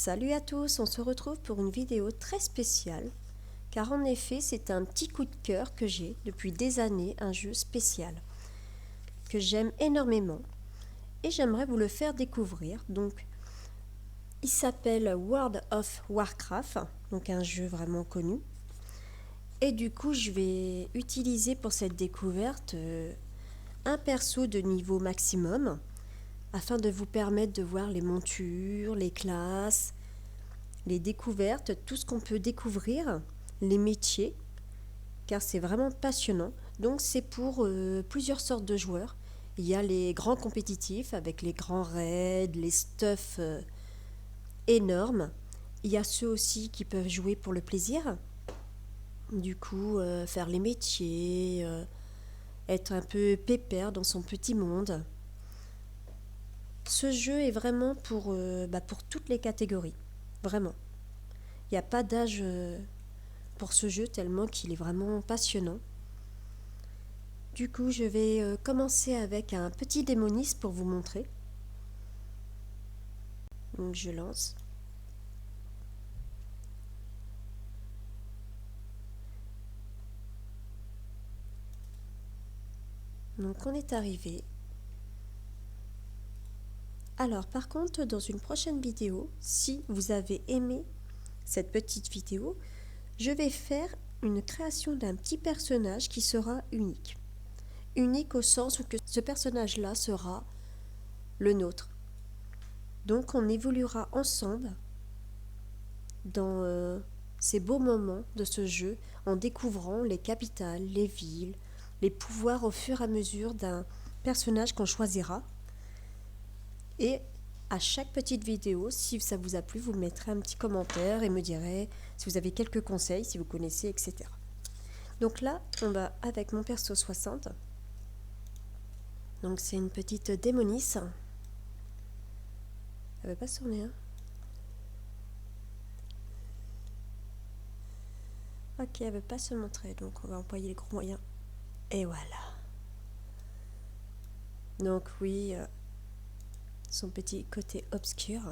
Salut à tous, on se retrouve pour une vidéo très spéciale, car en effet c'est un petit coup de cœur que j'ai depuis des années, un jeu spécial, que j'aime énormément, et j'aimerais vous le faire découvrir. Donc, il s'appelle World of Warcraft, donc un jeu vraiment connu, et du coup je vais utiliser pour cette découverte un perso de niveau maximum, afin de vous permettre de voir les montures, les classes, les découvertes, tout ce qu'on peut découvrir, les métiers, car c'est vraiment passionnant. Donc c'est pour plusieurs sortes de joueurs. Il y a les grands compétitifs avec les grands raids, les stuffs énormes. Il y a ceux aussi qui peuvent jouer pour le plaisir. Du coup, faire les métiers, être un peu pépère dans son petit monde. Ce jeu est vraiment pour toutes les catégories. Vraiment. Il n'y a pas d'âge pour ce jeu tellement qu'il est vraiment passionnant. Du coup, je vais commencer avec un petit démoniste pour vous montrer. Donc je lance. Donc on est arrivé. Alors par contre, dans une prochaine vidéo, si vous avez aimé cette petite vidéo, je vais faire une création d'un petit personnage qui sera unique. Unique au sens où que ce personnage-là sera le nôtre. Donc on évoluera ensemble dans ces beaux moments de ce jeu en découvrant les capitales, les villes, les pouvoirs au fur et à mesure d'un personnage qu'on choisira. Et à chaque petite vidéo, si ça vous a plu, vous mettrez un petit commentaire et me direz si vous avez quelques conseils, si vous connaissez, etc. Donc là, on va avec mon perso 60. Donc c'est une petite démonisse. Elle veut pas se tourner, hein. Ok, elle veut pas se montrer, donc on va employer les gros moyens. Et voilà. Donc oui, son petit côté obscur.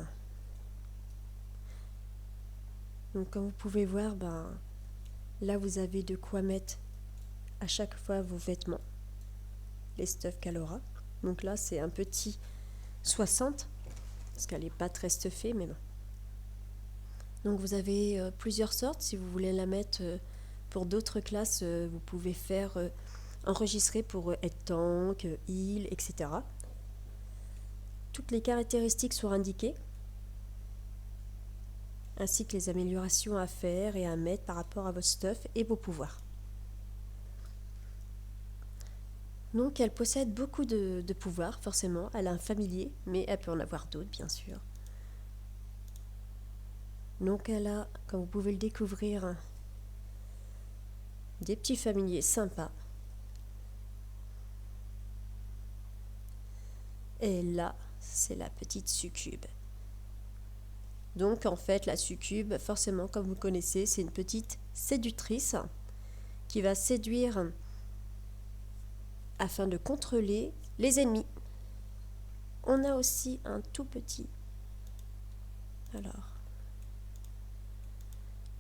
Donc comme vous pouvez voir, là vous avez de quoi mettre à chaque fois vos vêtements, les stuffs qu'elle aura. Donc là c'est un petit 60, parce qu'elle n'est pas très stuffée, mais bon. Donc vous avez plusieurs sortes. Si vous voulez la mettre pour d'autres classes, vous pouvez faire enregistrer pour être tank, heal, etc. Toutes les caractéristiques sont indiquées, ainsi que les améliorations à faire et à mettre par rapport à votre stuff et vos pouvoirs. Donc elle possède beaucoup de pouvoirs, forcément. Elle a un familier, mais elle peut en avoir d'autres, bien sûr. Donc elle a, comme vous pouvez le découvrir, des petits familiers sympas. Et là, c'est la petite succube. Donc en fait, la succube, forcément, comme vous le connaissez, c'est une petite séductrice qui va séduire afin de contrôler les ennemis. On a aussi un tout petit. Alors,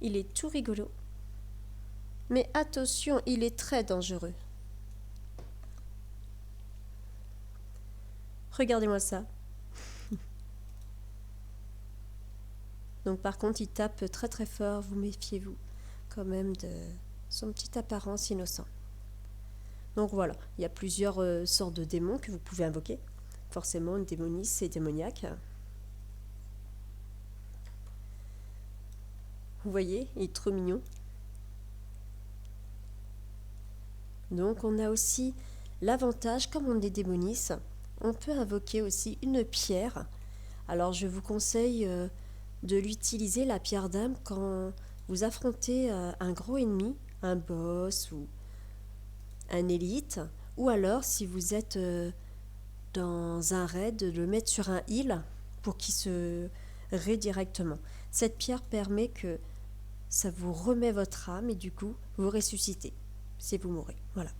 il est tout rigolo. Mais attention, il est très dangereux. Regardez-moi ça. Donc par contre, il tape très très fort, vous méfiez-vous quand même de son petite apparence innocente. Donc voilà, il y a plusieurs sortes de démons que vous pouvez invoquer. Forcément, une démonisse, c'est démoniaque. Vous voyez, il est trop mignon. Donc on a aussi l'avantage, comme on est démonisse, on peut invoquer aussi une pierre. Alors je vous conseille de l'utiliser, la pierre d'âme, quand vous affrontez un gros ennemi, un boss ou un élite, ou alors si vous êtes dans un raid, de le mettre sur un heal pour qu'il se raid directement. Cette pierre permet que ça vous remet votre âme et du coup vous ressuscitez si vous mourrez. Voilà.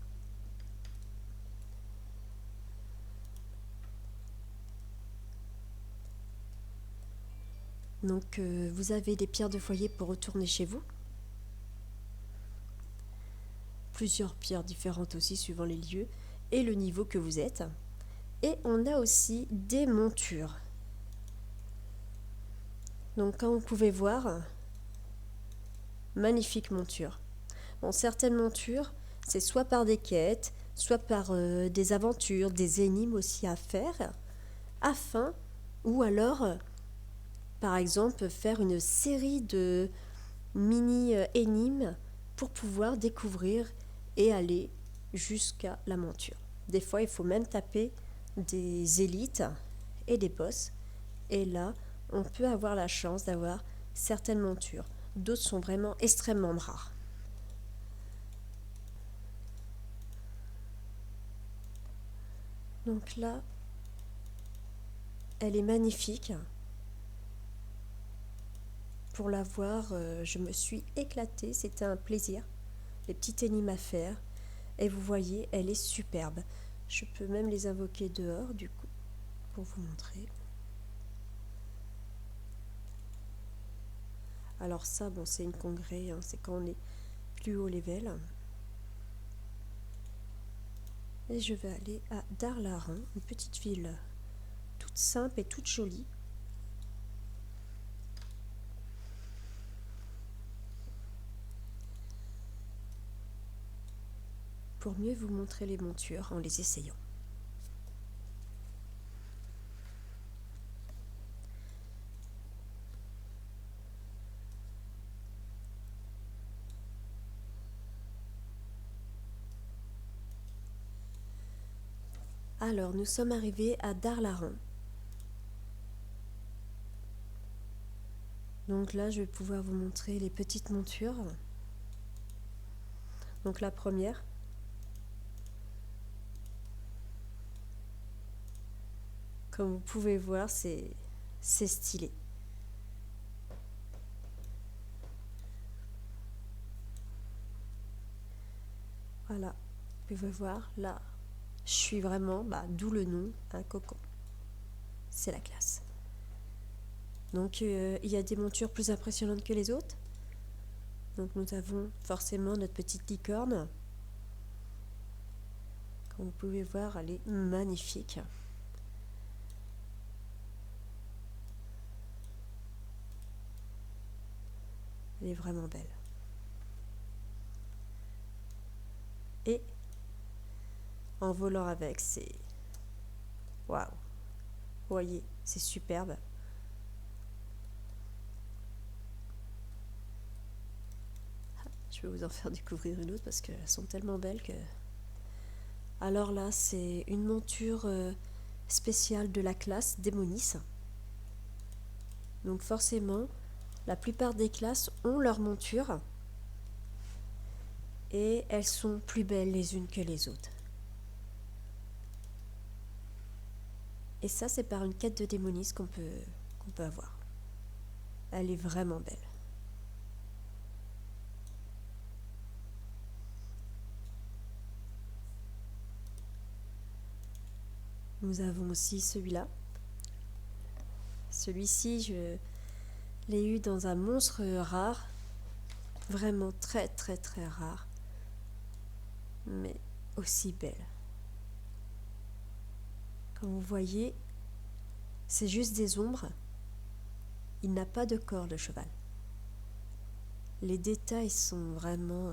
Donc vous avez des pierres de foyer pour retourner chez vous. Plusieurs pierres différentes aussi suivant les lieux et le niveau que vous êtes. Et on a aussi des montures. Donc comme vous pouvez voir, magnifique monture. Bon, certaines montures, c'est soit par des quêtes, soit par des aventures, des énigmes aussi à faire, afin, ou alors, par exemple, faire une série de mini-énigmes pour pouvoir découvrir et aller jusqu'à la monture. Des fois, il faut même taper des élites et des boss, et là, on peut avoir la chance d'avoir certaines montures. D'autres sont vraiment extrêmement rares. Donc là, elle est magnifique. Pour la voir, je me suis éclatée, c'était un plaisir. Les petites énigmes à faire. Et vous voyez, elle est superbe. Je peux même les invoquer dehors, du coup, pour vous montrer. Alors ça, bon, c'est une congrès, hein, c'est quand on est plus haut level. Et je vais aller à Darlaran, une petite ville toute simple et toute jolie. Pour mieux vous montrer les montures en les essayant. Alors, nous sommes arrivés à Darlaran. Donc là, je vais pouvoir vous montrer les petites montures. Donc la première. Comme vous pouvez voir, c'est stylé. Voilà, vous pouvez voir, là, je suis vraiment, d'où le nom, un cocon. C'est la classe. Donc, il y a des montures plus impressionnantes que les autres. Donc, nous avons forcément notre petite licorne. Comme vous pouvez voir, elle est magnifique. Elle est vraiment belle. Et en volant avec, c'est... Waouh! Vous voyez, c'est superbe. Je vais vous en faire découvrir une autre parce qu'elles sont tellement belles que... Alors là, c'est une monture spéciale de la classe Démonis. Donc forcément, la plupart des classes ont leur monture. Et elles sont plus belles les unes que les autres. Et ça, c'est par une quête de Démonis qu'on peut avoir. Elle est vraiment belle. Nous avons aussi celui-là. Celui-ci, je l'ai eu dans un monstre rare. Vraiment très très très rare. Mais aussi belle. Comme vous voyez, c'est juste des ombres. Il n'a pas de corps, le cheval. Les détails sont vraiment...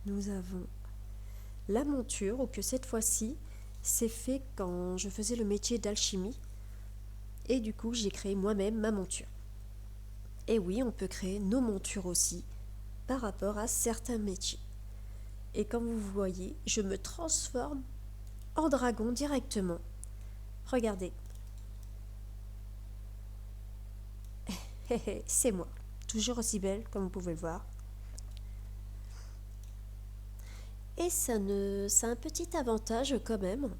Nous avons la monture, ou que cette fois-ci, c'est fait quand je faisais le métier d'alchimie. Et du coup, j'ai créé moi-même ma monture. Et oui, on peut créer nos montures aussi par rapport à certains métiers. Et comme vous voyez, je me transforme en dragon directement. Regardez. C'est moi. Toujours aussi belle, comme vous pouvez le voir. Et ça a un petit avantage quand même,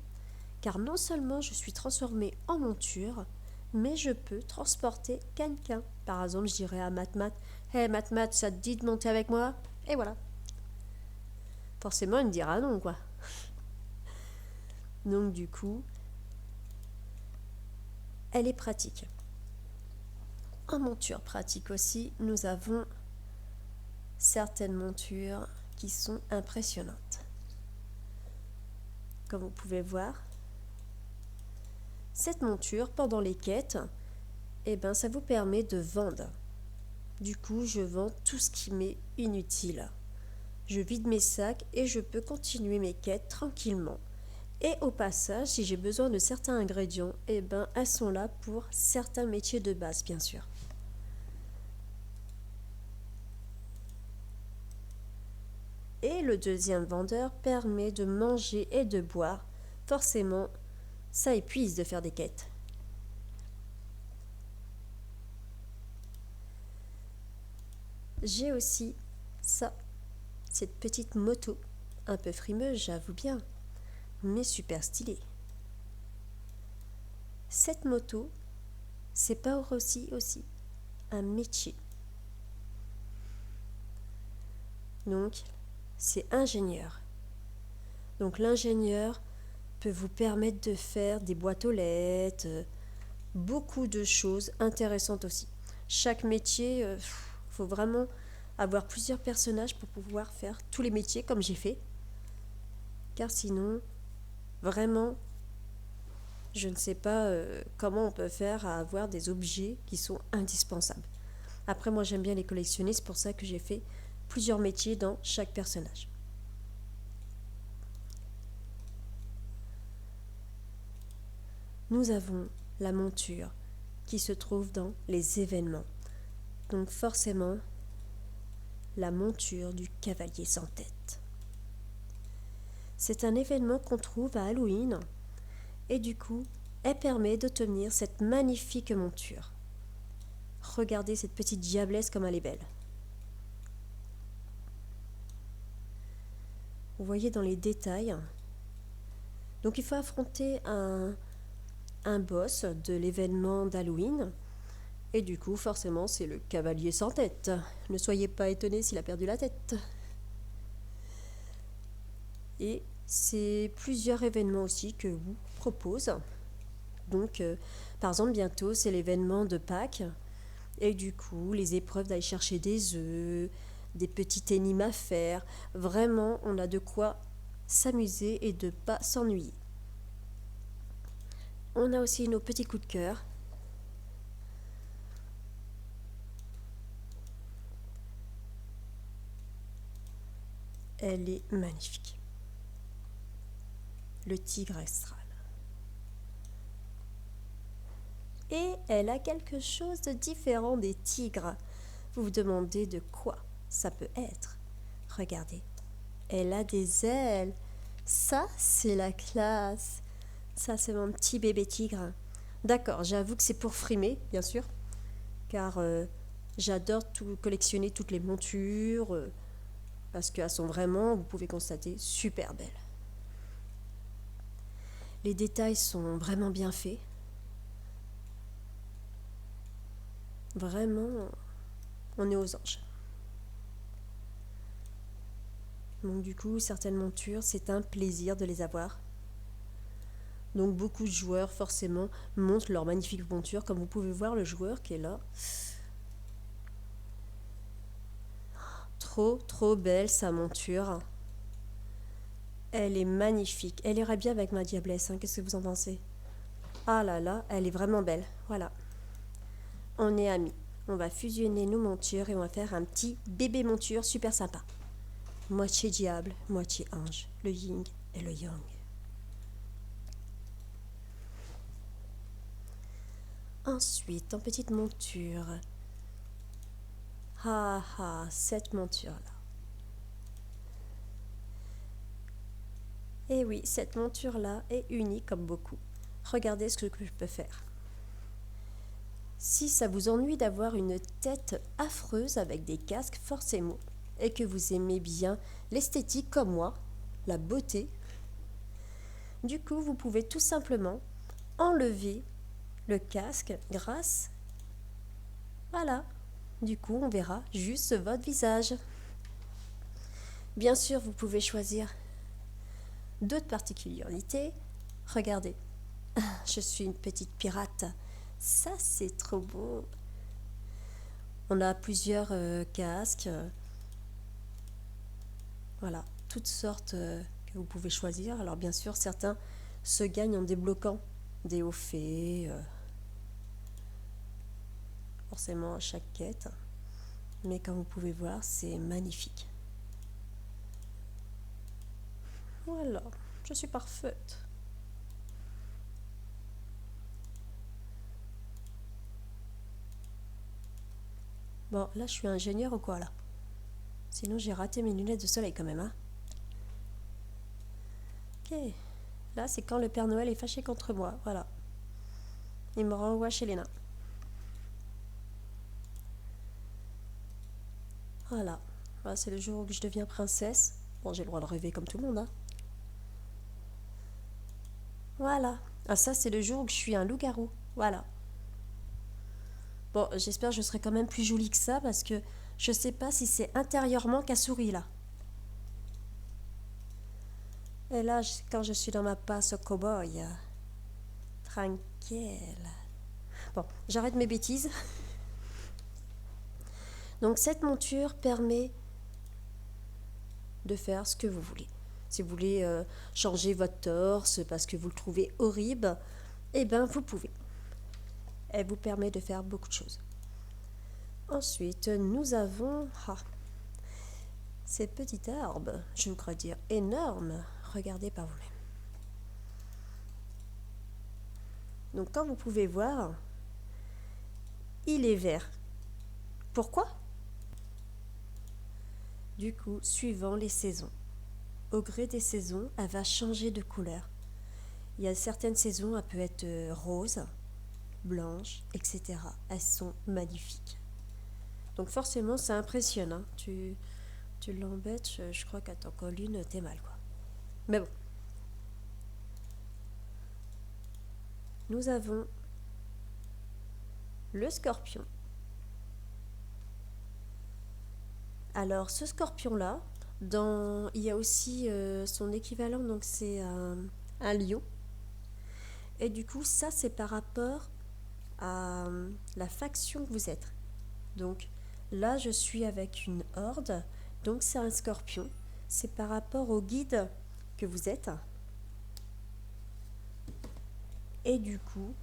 car non seulement je suis transformée en monture, mais je peux transporter quelqu'un. Par exemple, je dirais à Matmat, « Hey Matmat, ça te dit de monter avec moi ?» Et voilà. Forcément, il me dira non, quoi. Donc du coup, elle est pratique. En monture pratique aussi, nous avons certaines montures qui sont impressionnantes. Comme vous pouvez voir, cette monture, pendant les quêtes, ça vous permet de vendre. Du coup, je vends tout ce qui m'est inutile. Je vide mes sacs et je peux continuer mes quêtes tranquillement. Et au passage, si j'ai besoin de certains ingrédients, elles sont là pour certains métiers de base, bien sûr. Et le deuxième vendeur permet de manger et de boire. Forcément, ça épuise de faire des quêtes. J'ai aussi ça, cette petite moto, un peu frimeuse, j'avoue bien, mais super stylée. Cette moto, c'est pas aussi un métier. Donc, c'est ingénieur. Donc l'ingénieur peut vous permettre de faire des boîtes aux lettres, beaucoup de choses intéressantes aussi. Chaque métier, faut vraiment avoir plusieurs personnages pour pouvoir faire tous les métiers comme j'ai fait. Car sinon, vraiment, je ne sais pas comment on peut faire à avoir des objets qui sont indispensables. Après, moi j'aime bien les collectionner, c'est pour ça que j'ai fait plusieurs métiers dans chaque personnage. Nous avons la monture qui se trouve dans les événements. Donc forcément, la monture du cavalier sans tête. C'est un événement qu'on trouve à Halloween et du coup, elle permet d'obtenir cette magnifique monture. Regardez cette petite diablesse comme elle est belle. Vous voyez dans les détails. Donc il faut affronter un boss de l'événement d'Halloween. Et du coup, forcément, c'est le cavalier sans tête. Ne soyez pas étonnés s'il a perdu la tête. Et c'est plusieurs événements aussi que vous propose. Donc, par exemple, bientôt, c'est l'événement de Pâques. Et du coup, les épreuves d'aller chercher des œufs, des petites énigmes à faire. Vraiment, on a de quoi s'amuser et de ne pas s'ennuyer. On a aussi nos petits coups de cœur. Elle est magnifique. Le tigre astral. Et elle a quelque chose de différent des tigres. Vous vous demandez de quoi ça peut être. Regardez, elle a des ailes. Ça, c'est la classe. Ça, c'est mon petit bébé tigre. D'accord, j'avoue que c'est pour frimer, bien sûr, car j'adore collectionner toutes les montures, parce qu'elles sont vraiment, vous pouvez constater, super belles. Les détails sont vraiment bien faits. Vraiment, on est aux anges. Donc du coup, certaines montures, c'est un plaisir de les avoir. Donc beaucoup de joueurs, forcément, montrent leur magnifique monture. Comme vous pouvez voir, le joueur qui est là. Trop belle sa monture. Elle est magnifique. Elle irait bien avec ma diablesse, hein. Qu'est-ce que vous en pensez? Ah là là, elle est vraiment belle. Voilà. On est amis. On va fusionner nos montures et on va faire un petit bébé monture super sympa. Moitié diable, moitié ange. Le yin et le yang. Ensuite, en petite monture. Cette monture-là. Et oui, cette monture-là est unique comme beaucoup. Regardez ce que je peux faire. Si ça vous ennuie d'avoir une tête affreuse avec des casques forcément, et que vous aimez bien l'esthétique comme moi, la beauté, du coup, vous pouvez tout simplement enlever le casque grâce... Voilà. Du coup, on verra juste votre visage. Bien sûr, vous pouvez choisir d'autres particularités, Regardez, je suis une petite pirate. Ça, c'est trop beau. On a plusieurs casques. Voilà, toutes sortes que vous pouvez choisir. Alors bien sûr, certains se gagnent en débloquant des hauts faits, forcément à chaque quête. Mais comme vous pouvez voir, c'est magnifique. Voilà, je suis parfaite. Bon, là, je suis ingénieur ou quoi, là? Sinon, j'ai raté mes lunettes de soleil quand même, hein. Ok. Là, c'est quand le Père Noël est fâché contre moi, voilà. Il me renvoie chez les nains. Voilà. Voilà, c'est le jour où je deviens princesse. Bon, j'ai le droit de rêver comme tout le monde, hein. Voilà. Ah, ça, c'est le jour où je suis un loup-garou. Voilà. Bon, j'espère que je serai quand même plus jolie que ça parce que je sais pas si c'est intérieurement qu'elle sourit là. Et là, quand je suis dans ma passe au cow-boy, tranquille. Bon, j'arrête mes bêtises. Donc cette monture permet de faire ce que vous voulez. Si vous voulez changer votre torse parce que vous le trouvez horrible, eh bien vous pouvez. Elle vous permet de faire beaucoup de choses. Ensuite, nous avons cette petite arbre, je voudrais dire énorme. Regardez par vous-même. Donc comme vous pouvez voir, il est vert. Pourquoi? Du coup, suivant les saisons. Au gré des saisons, elle va changer de couleur. Il y a certaines saisons, elle peut être rose, blanche, etc. Elles sont magnifiques. Donc forcément, ça impressionne. Hein. Tu l'embêtes, je crois qu'à ton colline, t'es mal, quoi. Mais bon. Nous avons le scorpion. Alors, ce scorpion-là, il y a aussi son équivalent, donc c'est un lion. Et du coup, ça, c'est par rapport à la faction que vous êtes. Donc, là, je suis avec une horde, donc c'est un scorpion. C'est par rapport au guide que vous êtes. Et du coup,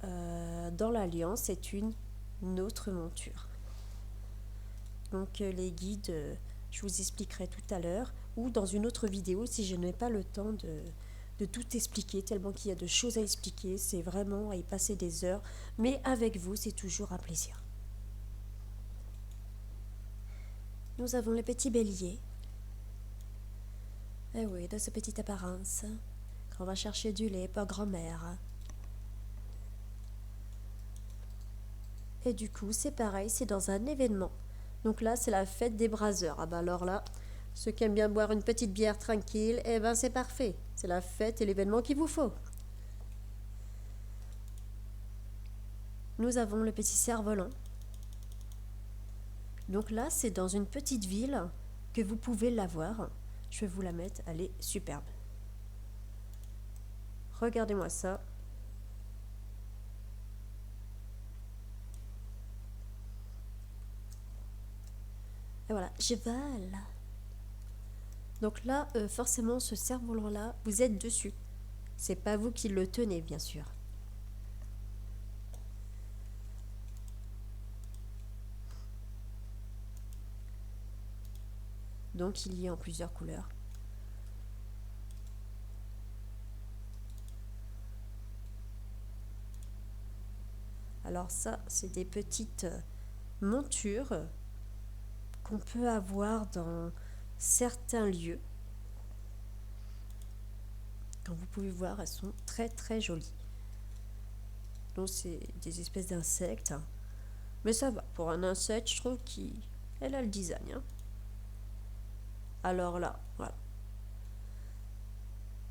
dans l'Alliance, c'est une autre monture. Donc les guides, je vous expliquerai tout à l'heure, ou dans une autre vidéo si je n'ai pas le temps de tout expliquer, tellement qu'il y a de choses à expliquer. C'est vraiment à y passer des heures, mais avec vous, c'est toujours un plaisir. Nous avons le petit bélier. Eh oui, de sa petite apparence. On va chercher du lait pour grand-mère. Et du coup, c'est pareil, c'est dans un événement. Donc là, c'est la fête des braseurs. Ah bah alors là, ceux qui aiment bien boire une petite bière tranquille, eh ben c'est parfait. C'est la fête et l'événement qu'il vous faut. Nous avons le petit cerf-volant. Donc là, c'est dans une petite ville que vous pouvez l'avoir. Je vais vous la mettre, elle est superbe. Regardez-moi ça. Et voilà, je vole. Donc là, forcément, ce cerf-volant-là, vous êtes dessus. C'est pas vous qui le tenez, bien sûr. Donc il y est en plusieurs couleurs. Alors ça, c'est des petites montures qu'on peut avoir dans certains lieux. Comme vous pouvez voir, elles sont très très jolies. Donc c'est des espèces d'insectes. Mais ça va, pour un insecte, je trouve qu'elle a le design. Hein. Alors là, voilà.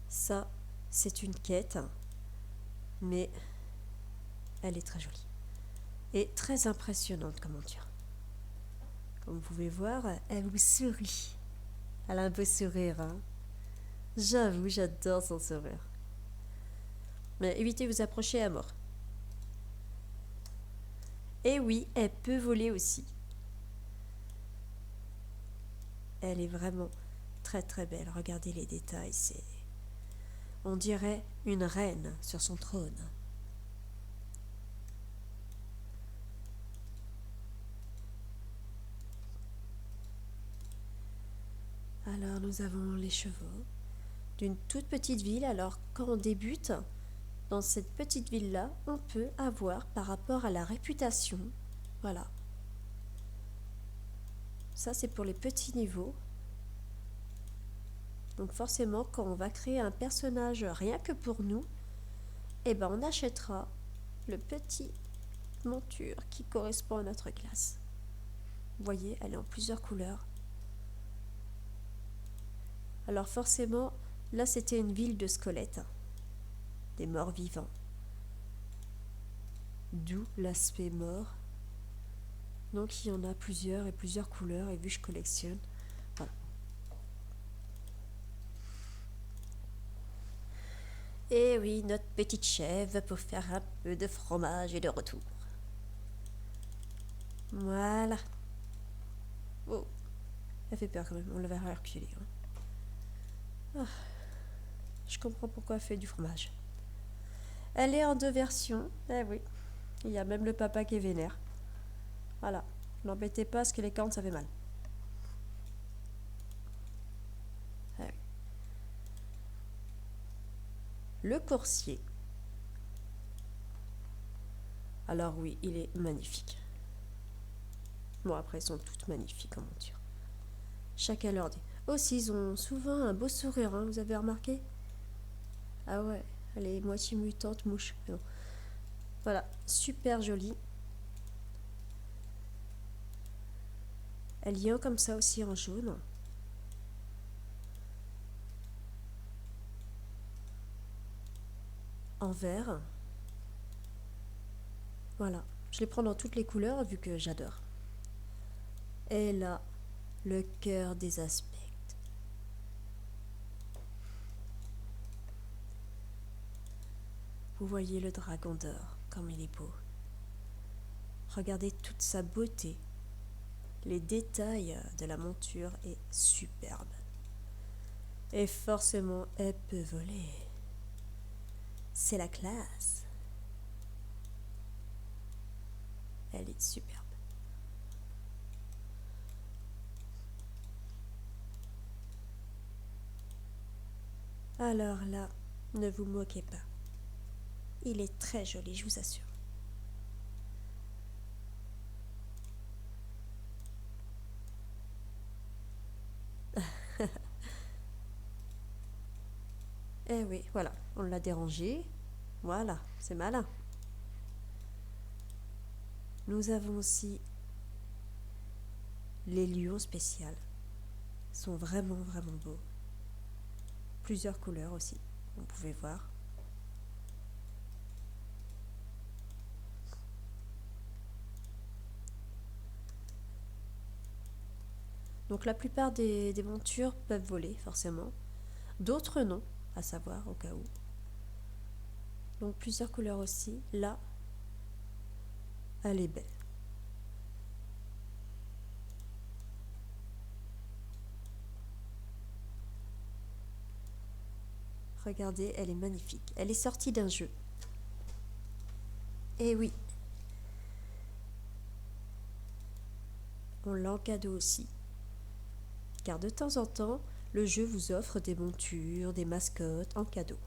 Ça, c'est une quête, mais elle est très jolie. Et très impressionnante comme monture. Comme vous pouvez voir, elle vous sourit. Elle a un beau sourire. Hein. J'avoue, j'adore son sourire. Mais évitez de vous approcher à mort. Et oui, elle peut voler aussi. Elle est vraiment très très belle. Regardez les détails, c'est... On dirait une reine sur son trône. Alors nous avons les chevaux d'une toute petite ville. Alors quand on débute dans cette petite ville-là, on peut avoir par rapport à la réputation, voilà. Ça c'est pour les petits niveaux. Donc forcément quand on va créer un personnage rien que pour nous, eh ben on achètera le petit monture qui correspond à notre classe. Vous voyez, elle est en plusieurs couleurs. Alors forcément, là c'était une ville de squelettes, des morts vivants. D'où l'aspect mort. Donc il y en a plusieurs et plusieurs couleurs, et vu que je collectionne, voilà. Et oui, notre petite chèvre pour faire un peu de fromage et de retour. Voilà. Oh, elle fait peur quand même, on la verra reculer. Oh, je comprends pourquoi elle fait du fromage. Elle est en 2 versions, eh oui. Il y a même le papa qui est vénère. Voilà, n'embêtez pas parce que les cornes ça fait mal. Ah oui. Le coursier. Alors oui, il est magnifique. Bon, après, elles sont toutes magnifiques en monture. Chacun leur dit. Aussi, ils ont souvent un beau sourire, hein, vous avez remarqué? Ah ouais, elle est moitié mutante, mouche. Non. Voilà, super jolie. Elle y a comme ça aussi en jaune. En vert. Voilà, je les prends dans toutes les couleurs vu que j'adore. Et là, le cœur des aspects. Vous voyez le dragon d'or, comme il est beau. Regardez toute sa beauté. Les détails de la monture est superbe. Et forcément, elle peut voler. C'est la classe. Elle est superbe. Alors là, ne vous moquez pas. Il est très joli, je vous assure. Eh oui, voilà, on l'a dérangé. Voilà, c'est malin. Nous avons aussi les lions spéciales. Ils sont vraiment, vraiment beaux. Plusieurs couleurs aussi, vous pouvez voir. Donc la plupart des montures peuvent voler, forcément. D'autres non, à savoir au cas où. Donc plusieurs couleurs aussi. Là, elle est belle. Regardez, elle est magnifique. Elle est sortie d'un jeu. Et oui. On l'a en cadeau aussi. Car de temps en temps, le jeu vous offre des montures, des mascottes en cadeau.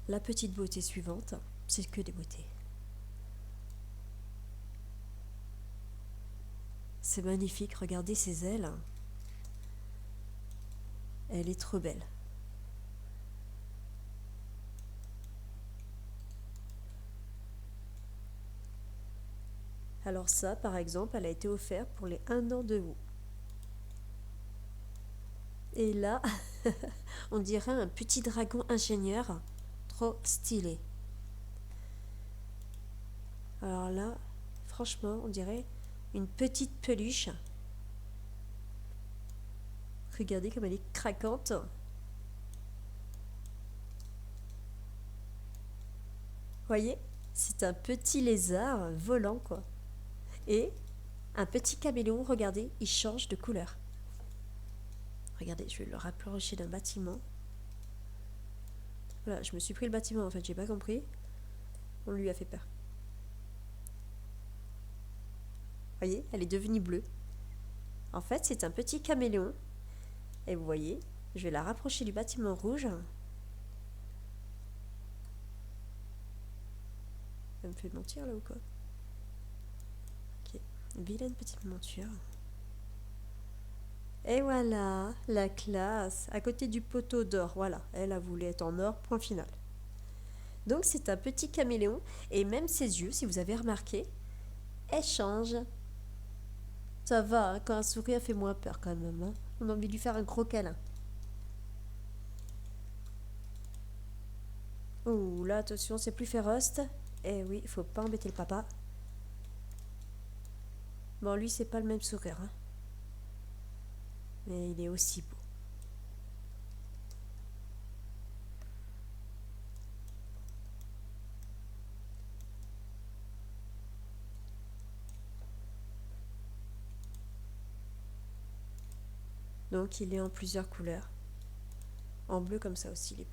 La petite beauté suivante, c'est que des beautés. C'est magnifique, regardez ses ailes. Elle est trop belle. Alors ça, par exemple, elle a été offerte pour les 1 an de haut. Et là, on dirait un petit dragon ingénieur. Trop stylé. Alors là, franchement, on dirait une petite peluche. Regardez comme elle est craquante. Voyez, c'est un petit lézard volant, quoi. Et un petit caméléon, regardez, il change de couleur. Regardez, je vais le rapprocher d'un bâtiment. Voilà, je me suis pris le bâtiment en fait, j'ai pas compris. On lui a fait peur. Voyez, elle est devenue bleue. En fait, c'est un petit caméléon. Et vous voyez, je vais la rapprocher du bâtiment rouge. Elle me fait mentir là ou quoi? Ok, vilaine petite monture. Et voilà, la classe, à côté du poteau d'or. Voilà, elle a voulu être en or, point final. Donc c'est un petit caméléon, et même ses yeux, si vous avez remarqué, elles changent. Ça va, hein, quand un sourire fait moins peur quand même. Hein. On a envie de lui faire un gros câlin. Ouh, là, attention, c'est plus féroce. Eh oui, il faut pas embêter le papa. Bon, lui, c'est pas le même sourire. Hein. Mais il est aussi beau. Donc, il est en plusieurs couleurs. En bleu, comme ça aussi, il est beau.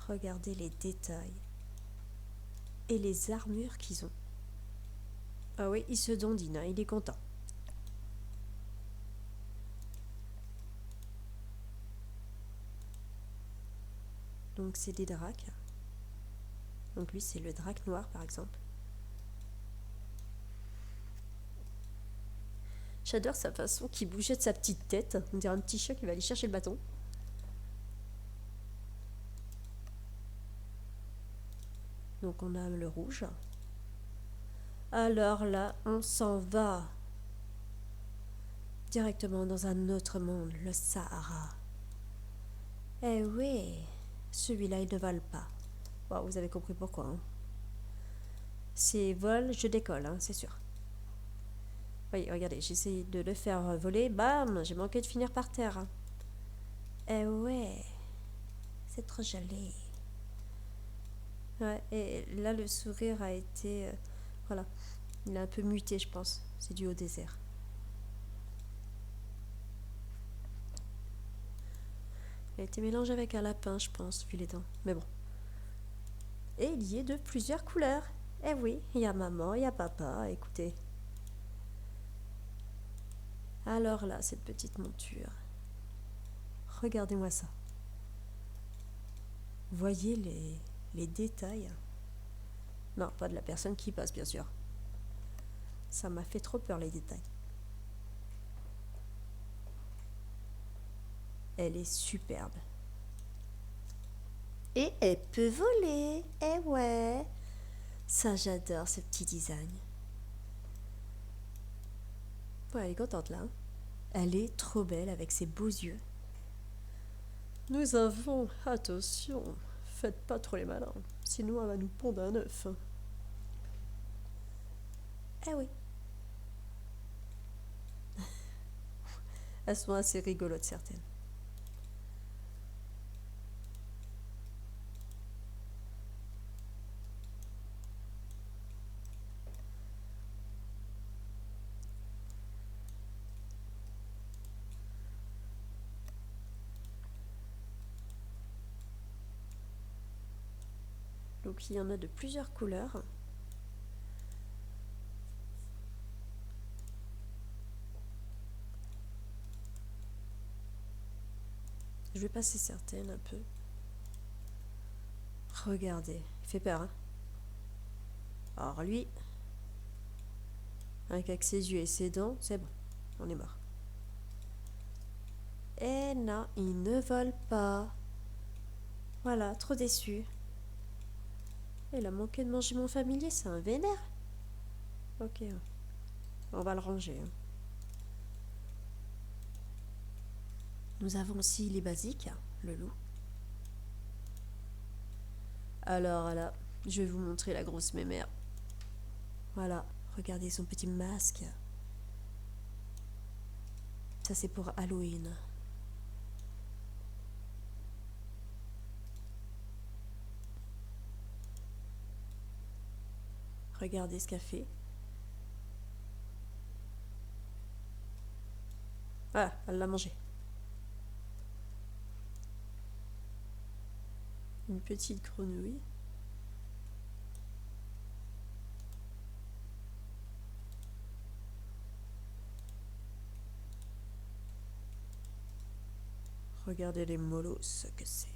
Regardez les détails. Et les armures qu'ils ont. Ah oui, il se dandine, hein, il est content. Donc, c'est des dracs. Donc, lui, c'est le drac noir, par exemple. J'adore sa façon qui bougeait de sa petite tête. On dirait un petit chat qui va aller chercher le bâton. Donc on a le rouge. Alors là, on s'en va. Directement dans un autre monde, le Sahara. Eh oui, celui-là, il ne vole pas. Bon, vous avez compris pourquoi. Hein. C'est vol, je décolle, hein, c'est sûr. Oui, regardez, j'essaye de le faire voler. Bam, j'ai manqué de finir par terre. Hein. Eh ouais, c'est trop joli. Ouais, et là, le sourire a été... voilà, il a un peu muté, je pense. C'est dû au désert. Il a été mélangé avec un lapin, je pense, vu les dents. Mais bon. Et il y est de plusieurs couleurs. Eh oui, il y a maman, il y a papa, écoutez. Alors là, cette petite monture. Regardez-moi ça. Voyez les détails. Non, pas de la personne qui passe, bien sûr. Ça m'a fait trop peur, les détails. Elle est superbe. Et elle peut voler. Eh ouais. Ça, j'adore ce petit design. Ouais, elle est contente là. Hein. Elle est trop belle avec ses beaux yeux. Nous avons... Attention, faites pas trop les malins. Sinon, elle va nous pondre un œuf. Eh oui. Elles sont assez rigolotes, certaines. Donc il y en a de plusieurs couleurs. Je vais passer certaines un peu. Regardez, il fait peur, hein. Alors lui, avec ses yeux et ses dents, c'est bon, on est mort. Eh non, il ne vole pas. Voilà, trop déçu. Il a manqué de manger mon familier, c'est un vénère. Ok, on va le ranger. Hein. Nous avons aussi les basiques, le loup. Alors là, Je vais vous montrer la grosse mémère. Voilà, regardez son petit masque. Ça c'est pour Halloween. Regardez ce qu'elle fait. Ah, elle l'a mangé. Une petite grenouille. Regardez les molosses, ce que c'est.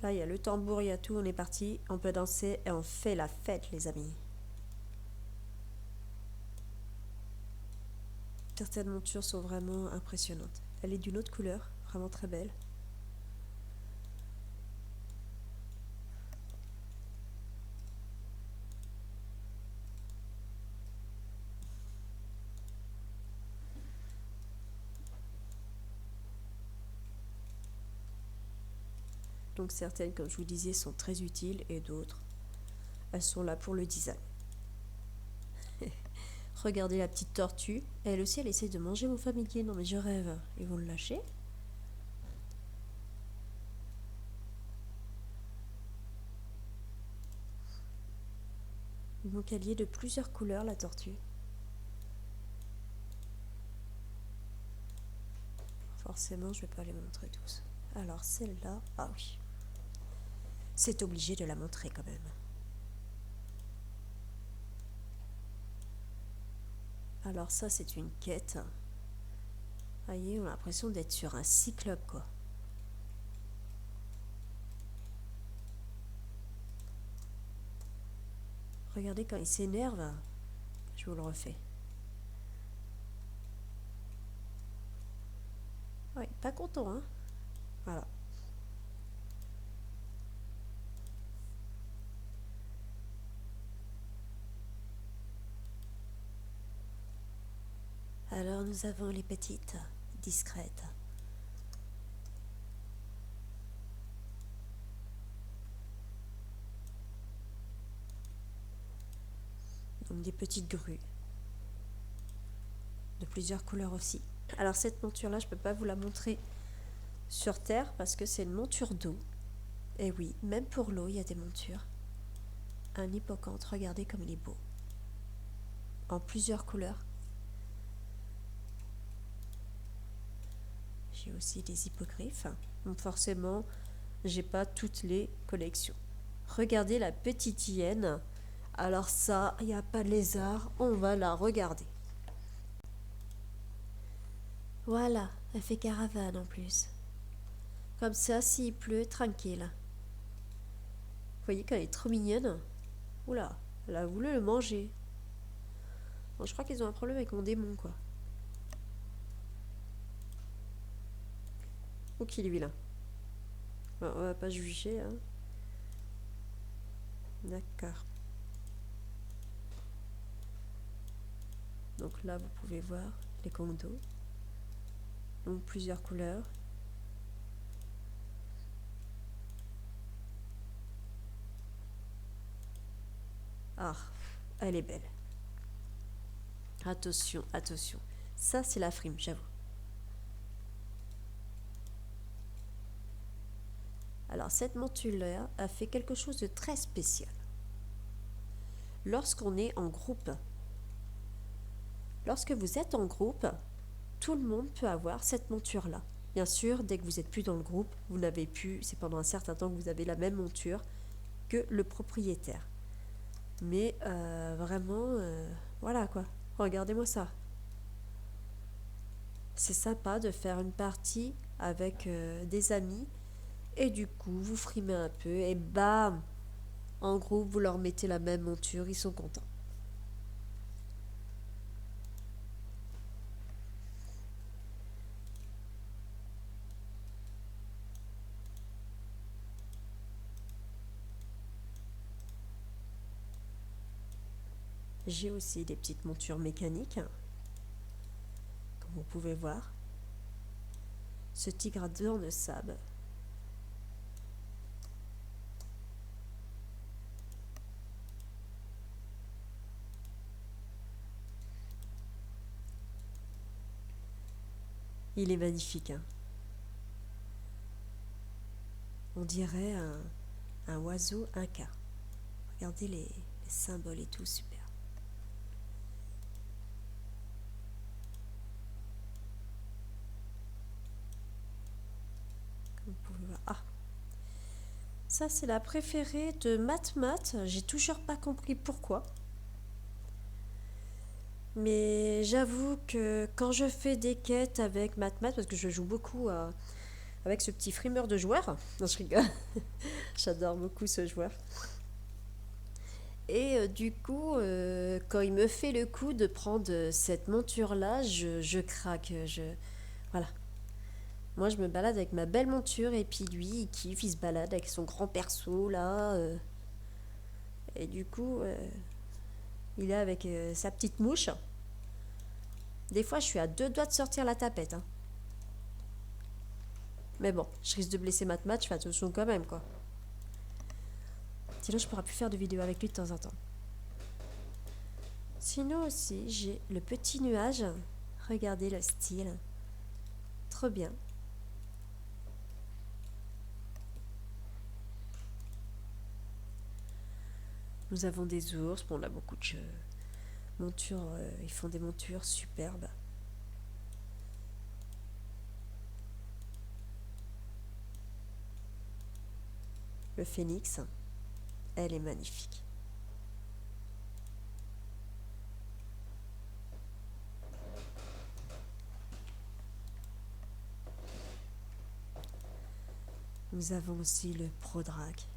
Là, il y a le tambour, il y a tout, on est parti. On peut danser et on fait la fête, les amis. Certaines montures sont vraiment impressionnantes. Elle est d'une autre couleur, vraiment très belle. Donc certaines, comme je vous disais, sont très utiles et d'autres, elles sont là pour le design. Regardez la petite tortue. Elle aussi, elle essaie de manger mon familier. Non mais je rêve. Ils vont le lâcher. Donc elle y est de plusieurs couleurs, la tortue. Forcément, je vais pas les montrer tous. Alors celle-là, ah oui. C'est obligé de la montrer quand même. Alors ça, c'est une quête. Voyez, on a l'impression d'être sur un cyclope, quoi. Regardez quand il s'énerve. Je vous le refais. Oui, pas content, hein. Voilà. Alors nous avons les petites, discrètes. Donc des petites grues. De plusieurs couleurs aussi. Alors cette monture-là, je ne peux pas vous la montrer sur Terre parce que c'est une monture d'eau. Et oui, même pour l'eau, il y a des montures. Un hippocampe, regardez comme il est beau. En plusieurs couleurs. J'ai aussi des hippogriffes. Donc forcément, j'ai pas toutes les collections. Regardez la petite hyène. Alors ça, il n'y a pas de lézard, on va la regarder. Voilà, elle fait caravane en plus. Comme ça, s'il pleut, tranquille. Vous voyez qu'elle est trop mignonne. Oula, elle a voulu le manger. Bon, je crois qu'ils ont un problème avec mon démon, quoi. Oh, qu'il est vilain. Bon, on va pas juger, hein. D'accord. Donc là, vous pouvez voir les condos. Donc plusieurs couleurs. Ah, elle est belle. Attention, attention. Ça, c'est la frime, j'avoue. Alors, cette monture-là a fait quelque chose de très spécial. Lorsqu'on est en groupe, lorsque vous êtes en groupe, tout le monde peut avoir cette monture-là. Bien sûr, dès que vous n'êtes plus dans le groupe, vous n'avez plus, c'est pendant un certain temps que vous avez la même monture que le propriétaire. Mais vraiment, voilà quoi. Regardez-moi ça. C'est sympa de faire une partie avec des amis et du coup, vous frimez un peu et bam, en groupe, vous leur mettez la même monture, ils sont contents. J'ai aussi des petites montures mécaniques, comme vous pouvez voir. Ce tigre de sable. Il est magnifique, hein. On dirait un oiseau inca. Regardez les symboles et tout, super. Comme vous pouvez voir. Ah, ça c'est la préférée de Mat. J'ai toujours pas compris pourquoi. Mais j'avoue que quand je fais des quêtes avec Mat, parce que je joue beaucoup avec ce petit frimeur de joueur, non je rigole, j'adore beaucoup ce joueur. Et du coup, quand il me fait le coup de prendre cette monture-là, je craque. Voilà. Moi, je me balade avec ma belle monture et puis lui, il kiffe, il se balade avec son grand perso là. Et du coup, il est avec sa petite mouche. Des fois, je suis à 2 doigts de sortir la tapette, hein. Mais bon, je risque de blesser Mat, je fais attention quand même, quoi. Sinon, je pourrais plus faire de vidéos avec lui de temps en temps. Sinon aussi, j'ai le petit nuage. Regardez le style. Trop bien. Nous avons des ours, bon, on a beaucoup de montures, ils font des montures superbes. Le phénix, elle est magnifique. Nous avons aussi le Prodrac.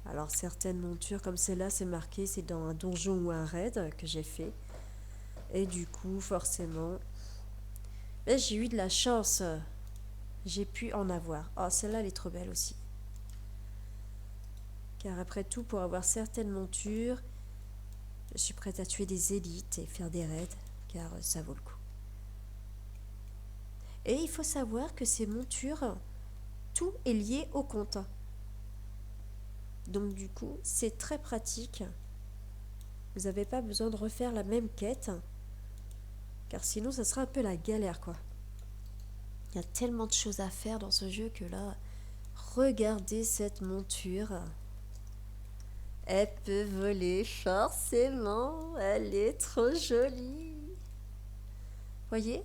Alors certaines montures comme celle-là, c'est marqué, c'est dans un donjon ou un raid que j'ai fait. Et du coup, forcément, j'ai eu de la chance. J'ai pu en avoir. Oh, celle-là, elle est trop belle aussi. Car après tout, pour avoir certaines montures, je suis prête à tuer des élites et faire des raids, car ça vaut le coup. Et il faut savoir que ces montures, tout est lié au compte. Donc du coup, c'est très pratique. Vous n'avez pas besoin de refaire la même quête, car sinon, ça sera un peu la galère, quoi. Il y a tellement de choses à faire dans ce jeu que là, regardez cette monture. Elle peut voler, forcément. Elle est trop jolie. Voyez?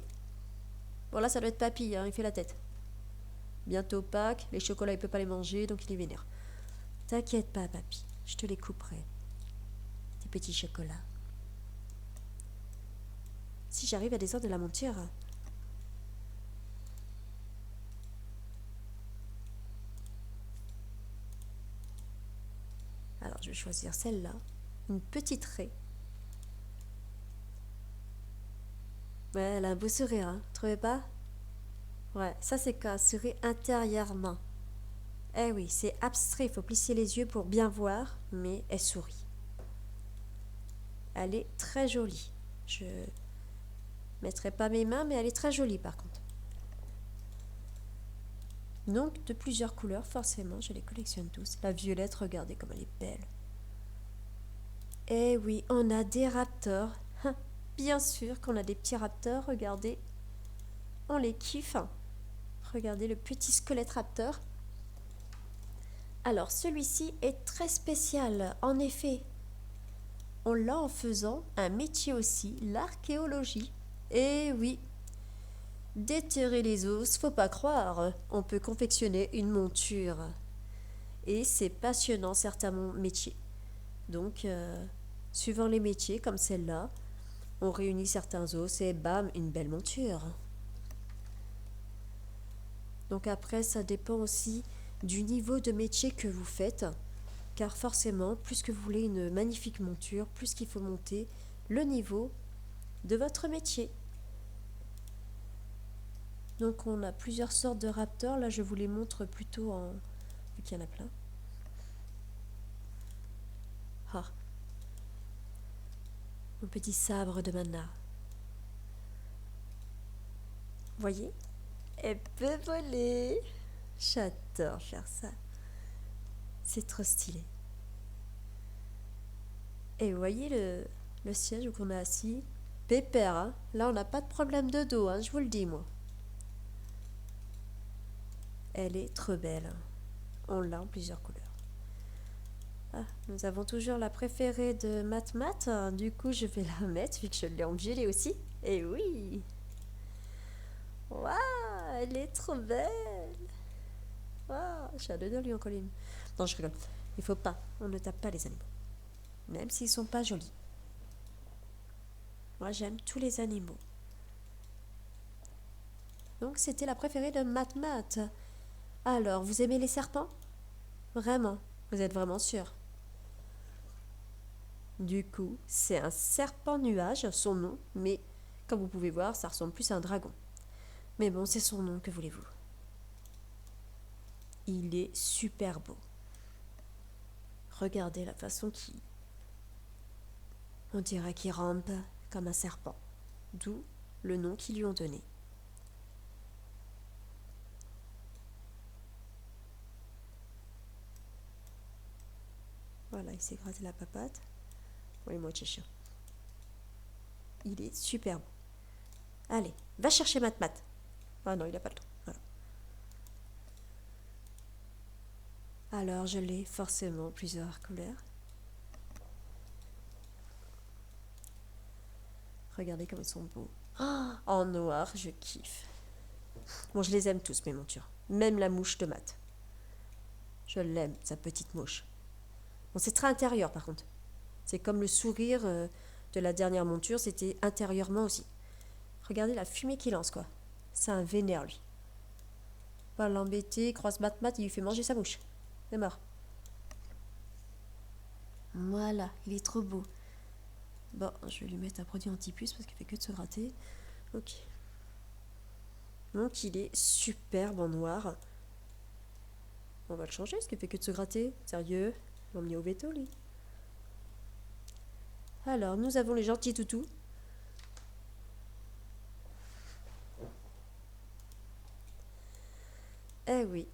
Bon, là, ça doit être Papy, hein, il fait la tête. Bientôt Pâques, les chocolats, il peut pas les manger, donc il est vénère. T'inquiète pas, Papy, je te les couperai. Tes petits chocolats. Si j'arrive à descendre de la monture. Alors, je vais choisir celle-là. Une petite raie. Ouais, elle a un beau sourire, hein, trouvez pas? Ouais, ça c'est qu'un sourire intérieurement. Eh oui, c'est abstrait, il faut plisser les yeux pour bien voir, mais elle sourit. Elle est très jolie. Je mettrai pas mes mains, mais elle est très jolie par contre. Donc, de plusieurs couleurs, forcément, je les collectionne tous. La violette, regardez comme elle est belle. Eh oui, on a des raptors. Bien sûr qu'on a des petits raptors, regardez. On les kiffe. Regardez le petit squelette raptor. Alors, celui-ci est très spécial, en effet. On l'a en faisant un métier aussi, l'archéologie. Eh oui, déterrer les os, faut pas croire, on peut confectionner une monture. Et c'est passionnant certains métiers. Donc, suivant les métiers comme celle-là, on réunit certains os et bam, une belle monture. Donc après, ça dépend aussi du niveau de métier que vous faites. Car forcément, plus que vous voulez une magnifique monture, plus qu'il faut monter le niveau de votre métier. Donc on a plusieurs sortes de raptors. Là, je vous les montre plutôt en... vu qu'il y en a plein. Ah, mon petit sabre de mana. Voyez? Elle peut voler. J'adore faire ça. C'est trop stylé. Et vous voyez le siège où on a assis? pépère, hein. Là, on n'a pas de problème de dos, hein, je vous le dis, moi. Elle est trop belle. On l'a en plusieurs couleurs. Ah, nous avons toujours la préférée de Mat Mat. Du coup, je vais la mettre vu que je l'ai en violet aussi. Et oui! Waouh! Elle est trop belle! Waouh! J'adore lui en coller une. Non, je rigole. Il faut pas. On ne tape pas les animaux. Même s'ils sont pas jolis. Moi, j'aime tous les animaux. Donc, c'était la préférée de Mat Mat. Alors, vous aimez les serpents? Vraiment? Vous êtes vraiment sûr? Du coup, c'est un serpent nuage, son nom, mais comme vous pouvez voir, ça ressemble plus à un dragon. Mais bon, c'est son nom, que voulez-vous? Il est super beau. Regardez la façon qu'il... On dirait qu'il rampe comme un serpent, d'où le nom qu'ils lui ont donné. Voilà, il s'est gratté la papate. Oui, moi, chien. Il est super beau. Allez, va chercher Mat Mat. Ah non, il n'a pas le temps. Voilà. Alors, je l'ai forcément plusieurs couleurs. Regardez comme ils sont beaux. Oh, en noir, je kiffe. Bon, je les aime tous, mes montures. Même la mouche de Mat. Je l'aime, sa petite mouche. Bon, c'est très intérieur, par contre. C'est comme le sourire de la dernière monture, c'était intérieurement aussi. Regardez la fumée qu'il lance, quoi. C'est un vénère, lui. Pas l'embêter, croise Mat Mat, il lui fait manger sa mouche. C'est mort. Voilà, il est trop beau. Bon, je vais lui mettre un produit anti-puce parce qu'il fait que de se gratter. Ok. Donc, il est superbe en noir. On va le changer parce qu'il fait que de se gratter. Sérieux? L'emmener au veto, lui. Alors, nous avons les gentils toutous. Eh oui.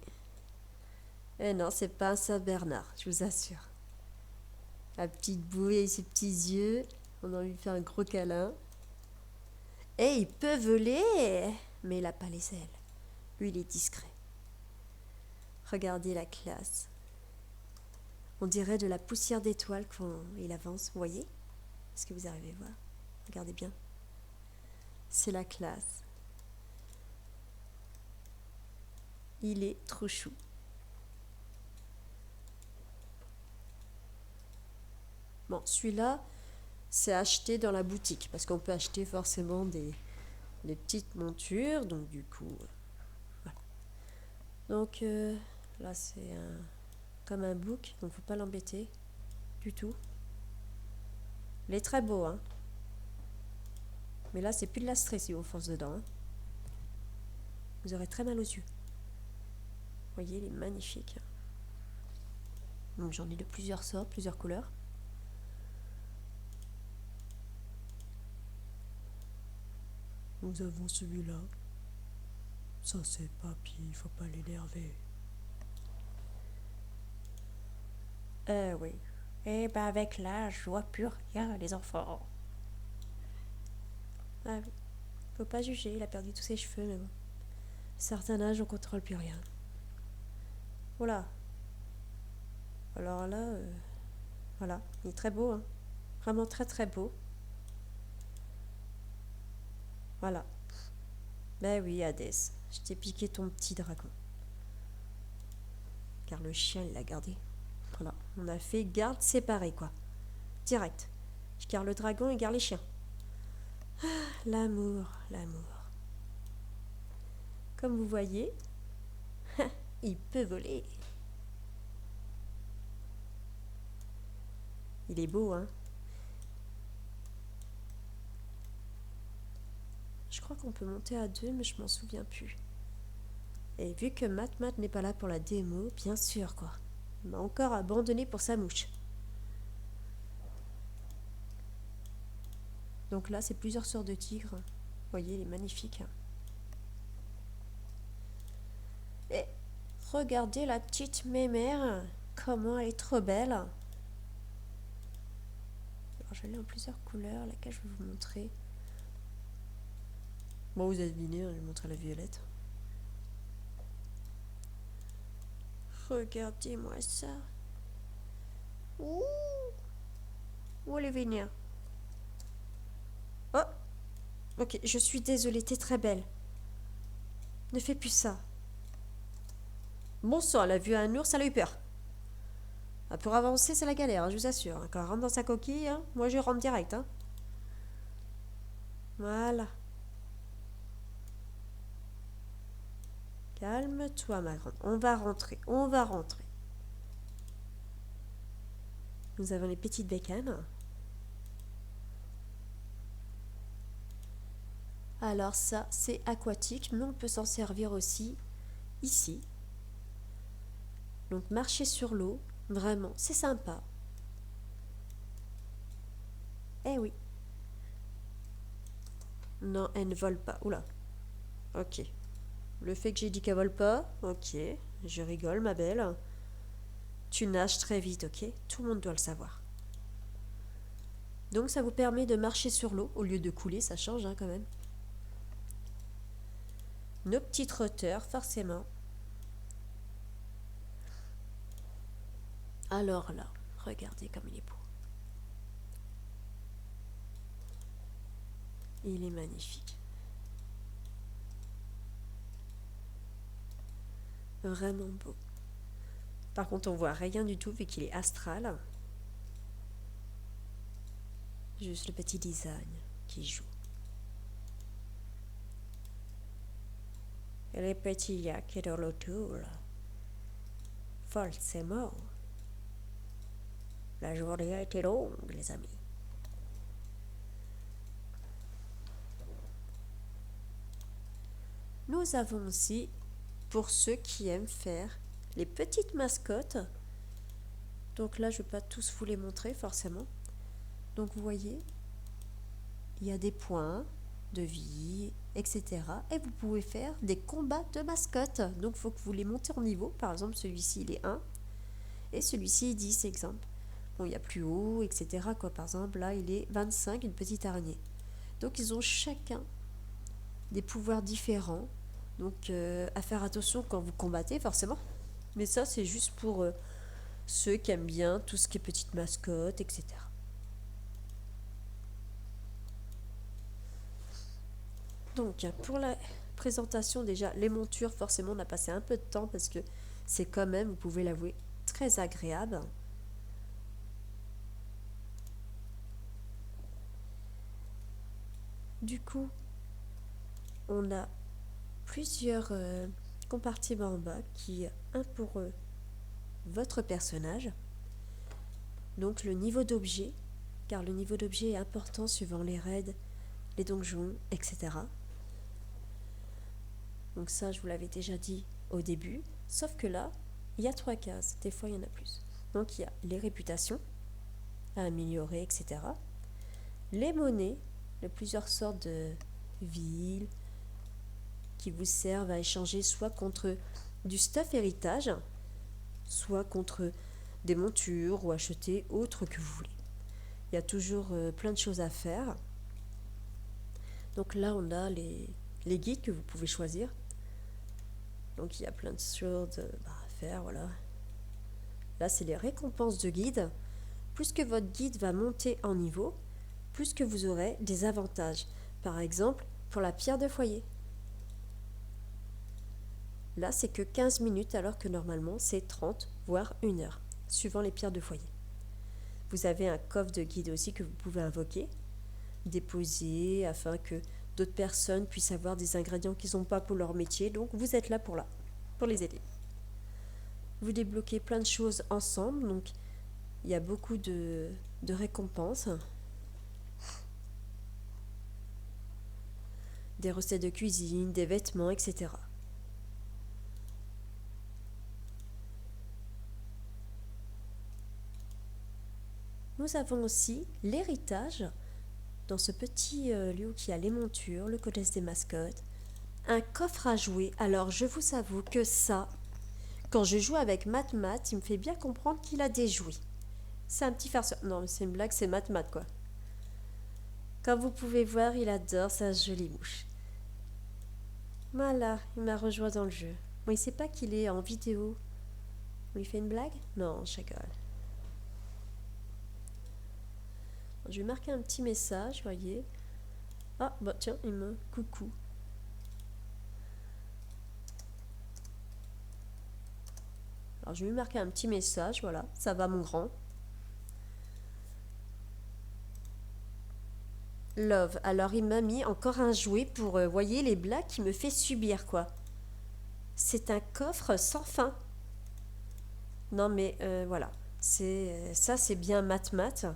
Eh non, c'est pas un Saint-Bernard, je vous assure. La petite bouée et ses petits yeux. On a envie de faire un gros câlin. Et il peut voler, mais il n'a pas les ailes. Lui, il est discret. Regardez la classe. On dirait de la poussière d'étoiles quand il avance, vous voyez? Est-ce que vous arrivez à voir? Regardez bien. C'est la classe. Il est trop chou. Bon, celui-là, c'est acheté dans la boutique, parce qu'on peut acheter forcément des petites montures, donc du coup, voilà. Donc là, c'est comme un bouc, donc faut pas l'embêter du tout. Il est très beau, hein. Mais là, c'est plus de la stress si on fonce dedans, hein. Vous aurez très mal aux yeux. Vous voyez, il est magnifique. Donc j'en ai de plusieurs sortes, plusieurs couleurs. Nous avons celui-là. Ça, c'est papy, il faut pas l'énerver. Oui. Eh ben avec l'âge, je vois plus rien, les enfants. Ah oui. Faut pas juger, il a perdu tous ses cheveux, mais bon. À un certain âge, on contrôle plus rien. Voilà. Alors là, voilà, il est très beau, hein. Vraiment très très beau. Voilà. Ben oui, Hadès, je t'ai piqué ton petit dragon. Car le chien, il l'a gardé. Voilà, on a fait garde séparée, quoi. Direct. Je garde le dragon et garde les chiens. Ah, l'amour, l'amour. Comme vous voyez, il peut voler. Il est beau, hein. Je crois qu'on peut monter à 2, mais je m'en souviens plus. Et vu que Mat Mat n'est pas là pour la démo, bien sûr, quoi. Il m'a encore abandonné pour sa mouche. Donc là, c'est plusieurs sortes de tigres. Vous voyez, il est magnifique. Et regardez la petite mémère. Comment elle est trop belle. Alors, je l'ai en plusieurs couleurs, laquelle je vais vous montrer. Bon, vous avez deviné, je vais montrer la violette. Regardez-moi ça. Ouh, où elle est venir? Oh, ok, je suis désolée, t'es très belle. Ne fais plus ça. Bon sang, elle a vu un ours, elle a eu peur. Ah, pour avancer, c'est la galère, hein, je vous assure. Quand elle rentre dans sa coquille, hein, moi je rentre direct. Hein. Voilà. Calme-toi, ma grande. On va rentrer, on va rentrer. Nous avons les petites bécanes. Alors ça, c'est aquatique, mais on peut s'en servir aussi ici. Donc marcher sur l'eau, vraiment, c'est sympa. Eh oui. Non, elle ne vole pas. Oula. Ok. Le fait que j'ai dit qu'elle vole pas, ok. Je rigole, ma belle. Tu nages très vite, ok? Tout le monde doit le savoir. Donc ça vous permet de marcher sur l'eau au lieu de couler, ça change hein, quand même. Nos petits trotteurs, forcément. Alors là, regardez comme il est beau. Il est magnifique. Vraiment beau. Par contre, on voit rien du tout vu qu'il est astral. Juste le petit design qui joue. Et les petits yaks dans l'autour. Forcément. La journée a été longue, les amis. Nous avons aussi, pour ceux qui aiment faire les petites mascottes, donc là je ne vais pas tous vous les montrer forcément, donc vous voyez, il y a des points de vie, etc. Et vous pouvez faire des combats de mascottes, donc il faut que vous les montez en niveau, par exemple celui-ci il est 1, et celui-ci est 10, exemple. Bon, il y a plus haut, etc. Quoi. Par exemple, là, il est 25, une petite araignée. Donc, ils ont chacun des pouvoirs différents. Donc, à faire attention quand vous combattez, forcément. Mais ça, c'est juste pour ceux qui aiment bien tout ce qui est petite mascotte, etc. Donc, pour la présentation, déjà, les montures, forcément, on a passé un peu de temps parce que c'est quand même, vous pouvez l'avouer, très agréable. Du coup, on a plusieurs compartiments en bas qui un pour votre personnage. Donc le niveau d'objet, car le niveau d'objet est important suivant les raids, les donjons, etc. Donc ça, je vous l'avais déjà dit au début. Sauf que là, il y a 3 cases. Des fois, il y en a plus. Donc il y a les réputations à améliorer, etc. Les monnaies, de plusieurs sortes de villes, qui vous servent à échanger soit contre du stuff héritage, soit contre des montures ou acheter autre que vous voulez. Il y a toujours plein de choses à faire. Donc là, on a les guides que vous pouvez choisir. Donc il y a plein de choses à faire, voilà. Là, c'est les récompenses de guide. Plus que votre guide va monter en niveau, plus que vous aurez des avantages. Par exemple, pour la pierre de foyer. Là, c'est que 15 minutes alors que normalement, c'est 30, voire 1 heure, suivant les pierres de foyer. Vous avez un coffre de guide aussi que vous pouvez invoquer, déposer afin que d'autres personnes puissent avoir des ingrédients qu'ils n'ont pas pour leur métier. Donc, vous êtes là pour les aider. Vous débloquez plein de choses ensemble. Donc, il y a beaucoup de récompenses. Des recettes de cuisine, des vêtements, etc. Nous avons aussi l'héritage, dans ce petit lieu qui a les montures, le codex des mascottes, un coffre à jouer. Alors je vous avoue que ça, quand je joue avec Matt, il me fait bien comprendre qu'il a des jouets. C'est un petit farceur. Non, mais c'est une blague, c'est Matt quoi. Comme vous pouvez voir, il adore sa jolie mouche. Voilà, il m'a rejoint dans le jeu. Bon, il sait pas qu'il est en vidéo. On lui fait une blague? Non, je rigole. Je vais marquer un petit message, voyez. Ah, bah tiens, il me... Coucou. Alors, je vais lui marquer un petit message, voilà. Ça va, mon grand. Love. Alors, il m'a mis encore un jouet pour, voyez, les blagues qu'il me fait subir, quoi. C'est un coffre sans fin. Non, mais voilà. C'est ça, c'est bien mat-mat.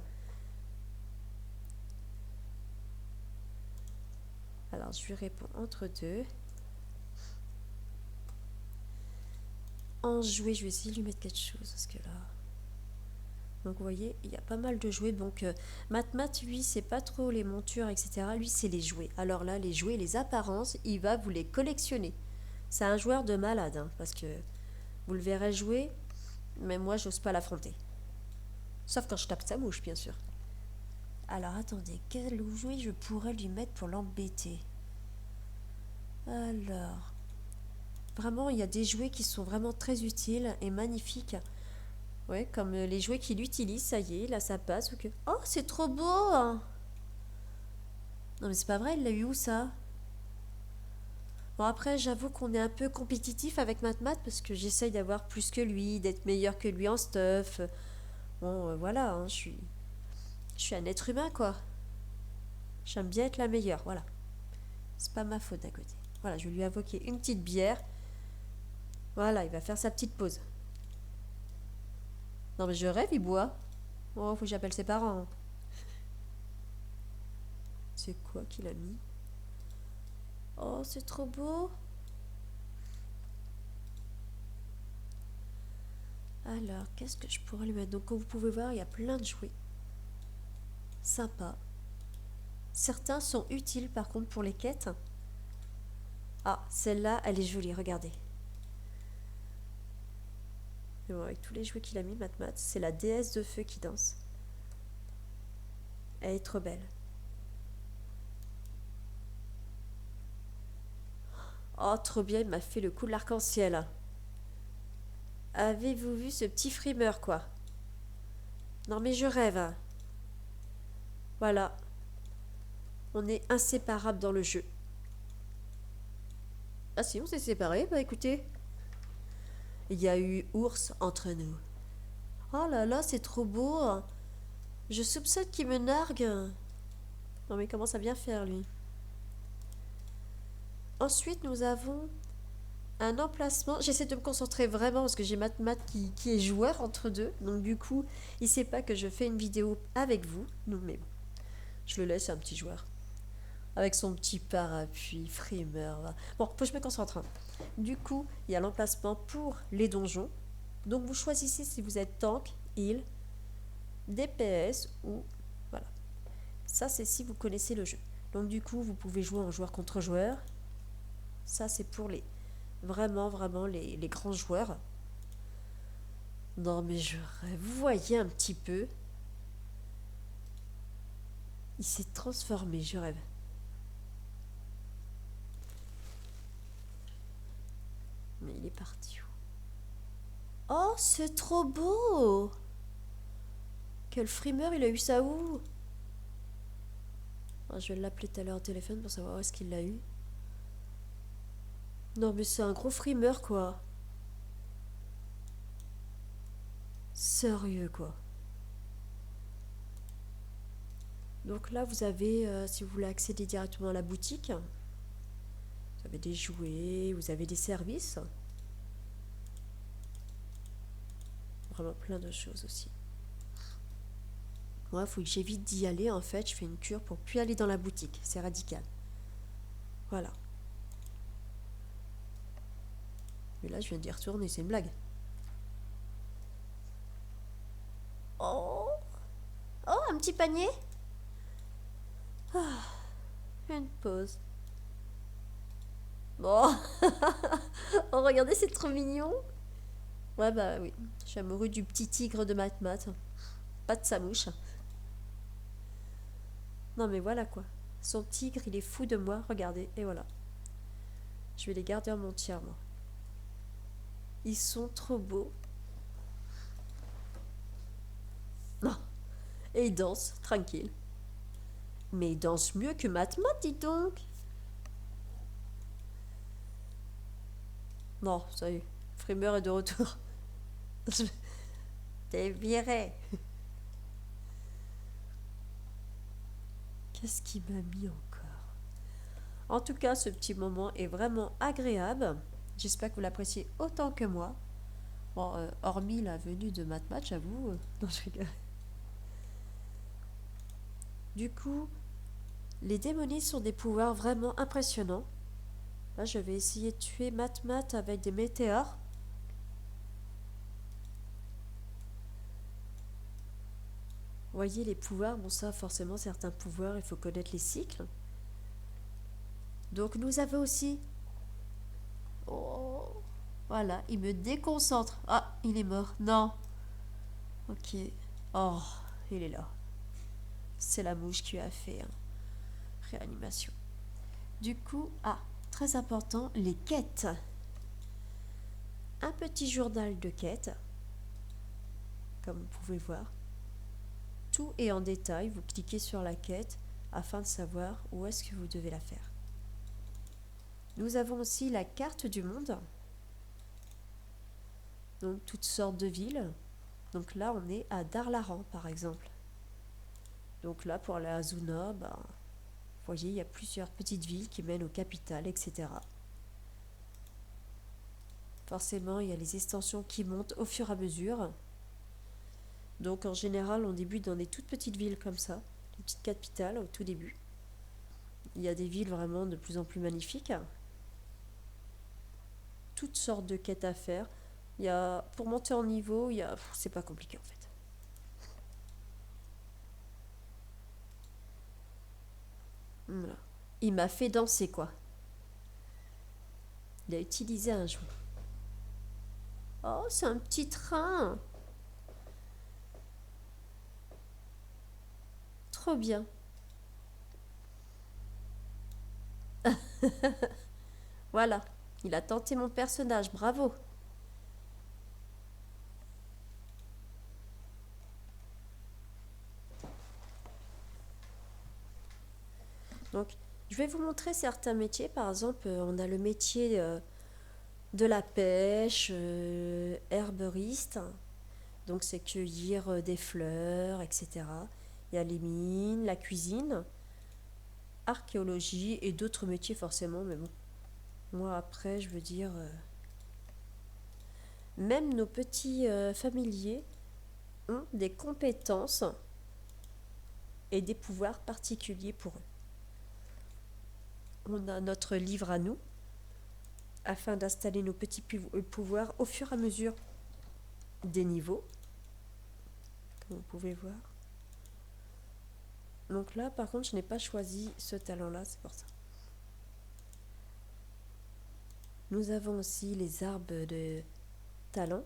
Alors, je lui réponds entre deux. En jouet, je vais essayer de lui mettre quelque chose, parce que là... Donc, vous voyez, il y a pas mal de jouets. Donc, mat-mat, lui, c'est pas trop les montures, etc. Lui, c'est les jouets. Alors là, les jouets, les apparences, il va vous les collectionner. C'est un joueur de malade, hein, parce que vous le verrez jouer, mais moi, j'ose pas l'affronter. Sauf quand je tape sa mouche, bien sûr. Alors, attendez, quel jouet je pourrais lui mettre pour l'embêter? Alors... Vraiment, il y a des jouets qui sont vraiment très utiles et magnifiques. Ouais, comme les jouets qu'il utilise, ça y est, là ça passe. Okay. Oh, c'est trop beau, hein. Non mais c'est pas vrai, il l'a eu où ça? Bon après, j'avoue qu'on est un peu compétitif avec Matmat parce que j'essaye d'avoir plus que lui, d'être meilleur que lui en stuff. Bon, voilà, hein, je suis un être humain quoi. J'aime bien être la meilleure, voilà. C'est pas ma faute d'un côté. Voilà, je vais lui invoquer une petite bière. Voilà, il va faire sa petite pause. Non mais je rêve, il boit. Oh, faut que j'appelle ses parents. C'est quoi qu'il a mis? Oh, c'est trop beau. Alors, qu'est-ce que je pourrais lui mettre? Donc, comme vous pouvez voir, il y a plein de jouets. Sympa. Certains sont utiles, par contre, pour les quêtes. Ah, celle-là, elle est jolie, regardez. Et bon, avec tous les jouets qu'il a mis, Matmat, c'est la déesse de feu qui danse. Elle est trop belle. Oh, trop bien, il m'a fait le coup de l'arc-en-ciel. Avez-vous vu ce petit frimeur, quoi? Non, mais je rêve. Voilà. On est inséparables dans le jeu. Ah si, on s'est séparés, bah écoutez. Il y a eu ours entre nous. Oh là là, c'est trop beau. Je soupçonne qu'il me nargue. Non mais il commence à bien faire, lui. Ensuite, nous avons un emplacement. J'essaie de me concentrer vraiment parce que j'ai Matmat qui est joueur entre deux. Donc du coup, il sait pas que je fais une vidéo avec vous. Non mais bon, je le laisse, un petit joueur. Avec son petit parapluie, frimeur. Bon, faut que je me concentre. Du coup, il y a l'emplacement pour les donjons. Donc vous choisissez si vous êtes tank, heal, DPS ou... Voilà. Ça, c'est si vous connaissez le jeu. Donc du coup, vous pouvez jouer en joueur contre joueur. Ça, c'est pour les... Vraiment, les grands joueurs. Non, mais je rêve. Vous voyez un petit peu. Il s'est transformé, je rêve. Mais il est parti où? Oh, c'est trop beau! Quel frimeur, il a eu ça où? Oh, je vais l'appeler tout à l'heure au téléphone pour savoir où est-ce qu'il l'a eu. Non, mais c'est un gros frimeur, quoi. Sérieux, quoi. Donc là, vous avez, si vous voulez accéder directement à la boutique, vous avez des jouets, vous avez des services. Vraiment plein de choses aussi. Moi, il faut que j'évite d'y aller, en fait. Je fais une cure pour plus aller dans la boutique. C'est radical. Voilà. Mais là, je viens d'y retourner, c'est une blague. Oh! Oh, un petit panier? Ah, une pause. Bon. Oh, regardez, c'est trop mignon. Ouais, bah oui. Je suis amoureux du petit tigre de Matmat. Pas de sa mouche. Non, mais voilà quoi. Son tigre, il est fou de moi. Regardez, et voilà. Je vais les garder en montière, moi. Ils sont trop beaux. Non. Et ils dansent, tranquille. Mais ils dansent mieux que Matmat, dis donc. Non, ça y est. Frimeur est de retour. T'es viré. Qu'est-ce qui m'a mis encore? En tout cas, ce petit moment est vraiment agréable. J'espère que vous l'appréciez autant que moi. Bon, hormis la venue de Matmat, j'avoue. Non, je rigole. Du coup, les démonistes sont des pouvoirs vraiment impressionnants. Là, je vais essayer de tuer Matmat avec des météores. Voyez les pouvoirs, bon ça forcément certains pouvoirs, il faut connaître les cycles. Donc nous avons aussi... Oh, voilà, il me déconcentre. Ah, il est mort. Non. Ok. Oh, il est là. C'est la mouche qui a fait réanimation. Du coup, très important, les quêtes. Un petit journal de quêtes, comme vous pouvez voir. Tout est en détail, vous cliquez sur la quête afin de savoir où est-ce que vous devez la faire. Nous avons aussi la carte du monde, donc toutes sortes de villes. Donc là, on est à Darlaran, par exemple. Donc là, pour la Azuna, vous voyez, il y a plusieurs petites villes qui mènent aux capitales, etc. Forcément, il y a les extensions qui montent au fur et à mesure. Donc en général, on débute dans des toutes petites villes comme ça, des petites capitales au tout début. Il y a des villes vraiment de plus en plus magnifiques. Toutes sortes de quêtes à faire. Il y a, pour monter en niveau, c'est pas compliqué en fait. Voilà. Il m'a fait danser quoi. Il a utilisé un jouet. Oh, c'est un petit train. Trop bien. Voilà. Il a tenté mon personnage. Bravo. Donc, je vais vous montrer certains métiers. Par exemple, on a le métier de la pêche, herberiste. Donc, c'est cueillir des fleurs, etc. Il y a les mines, la cuisine, archéologie et d'autres métiers forcément. Mais bon, moi après, je veux dire, même nos petits familiers ont des compétences et des pouvoirs particuliers pour eux. On a notre livre à nous, afin d'installer nos petits pouvoirs au fur et à mesure des niveaux, comme vous pouvez voir. Donc là, par contre, je n'ai pas choisi ce talent-là, c'est pour ça. Nous avons aussi les arbres de talent.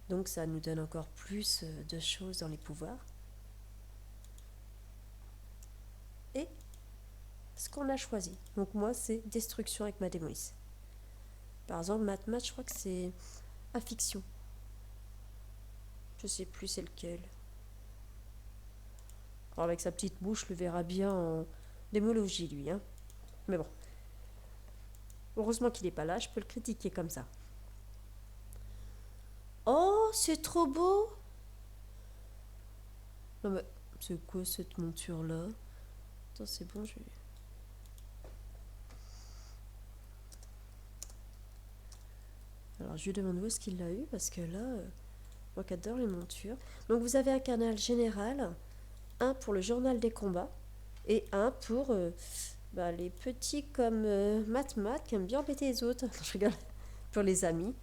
Donc ça nous donne encore plus de choses dans les pouvoirs. Et ce qu'on a choisi. Donc moi, c'est destruction avec ma démolisse. Par exemple, Matmat, je crois que c'est affiction. Je sais plus c'est lequel. Alors avec sa petite bouche, le verra bien en démologie, lui. Hein. Mais bon. Heureusement qu'il n'est pas là, je peux le critiquer comme ça. Oh, c'est trop beau! Non mais, c'est quoi cette monture-là? Attends, c'est bon, je vais... Alors, je lui demande où est-ce qu'il l'a eu, parce que là, moi qui adore les montures. Donc, vous avez un canal général, un pour le journal des combats, et un pour les petits comme Matmat qui aiment bien embêter les autres. Je rigole. Pour les amis.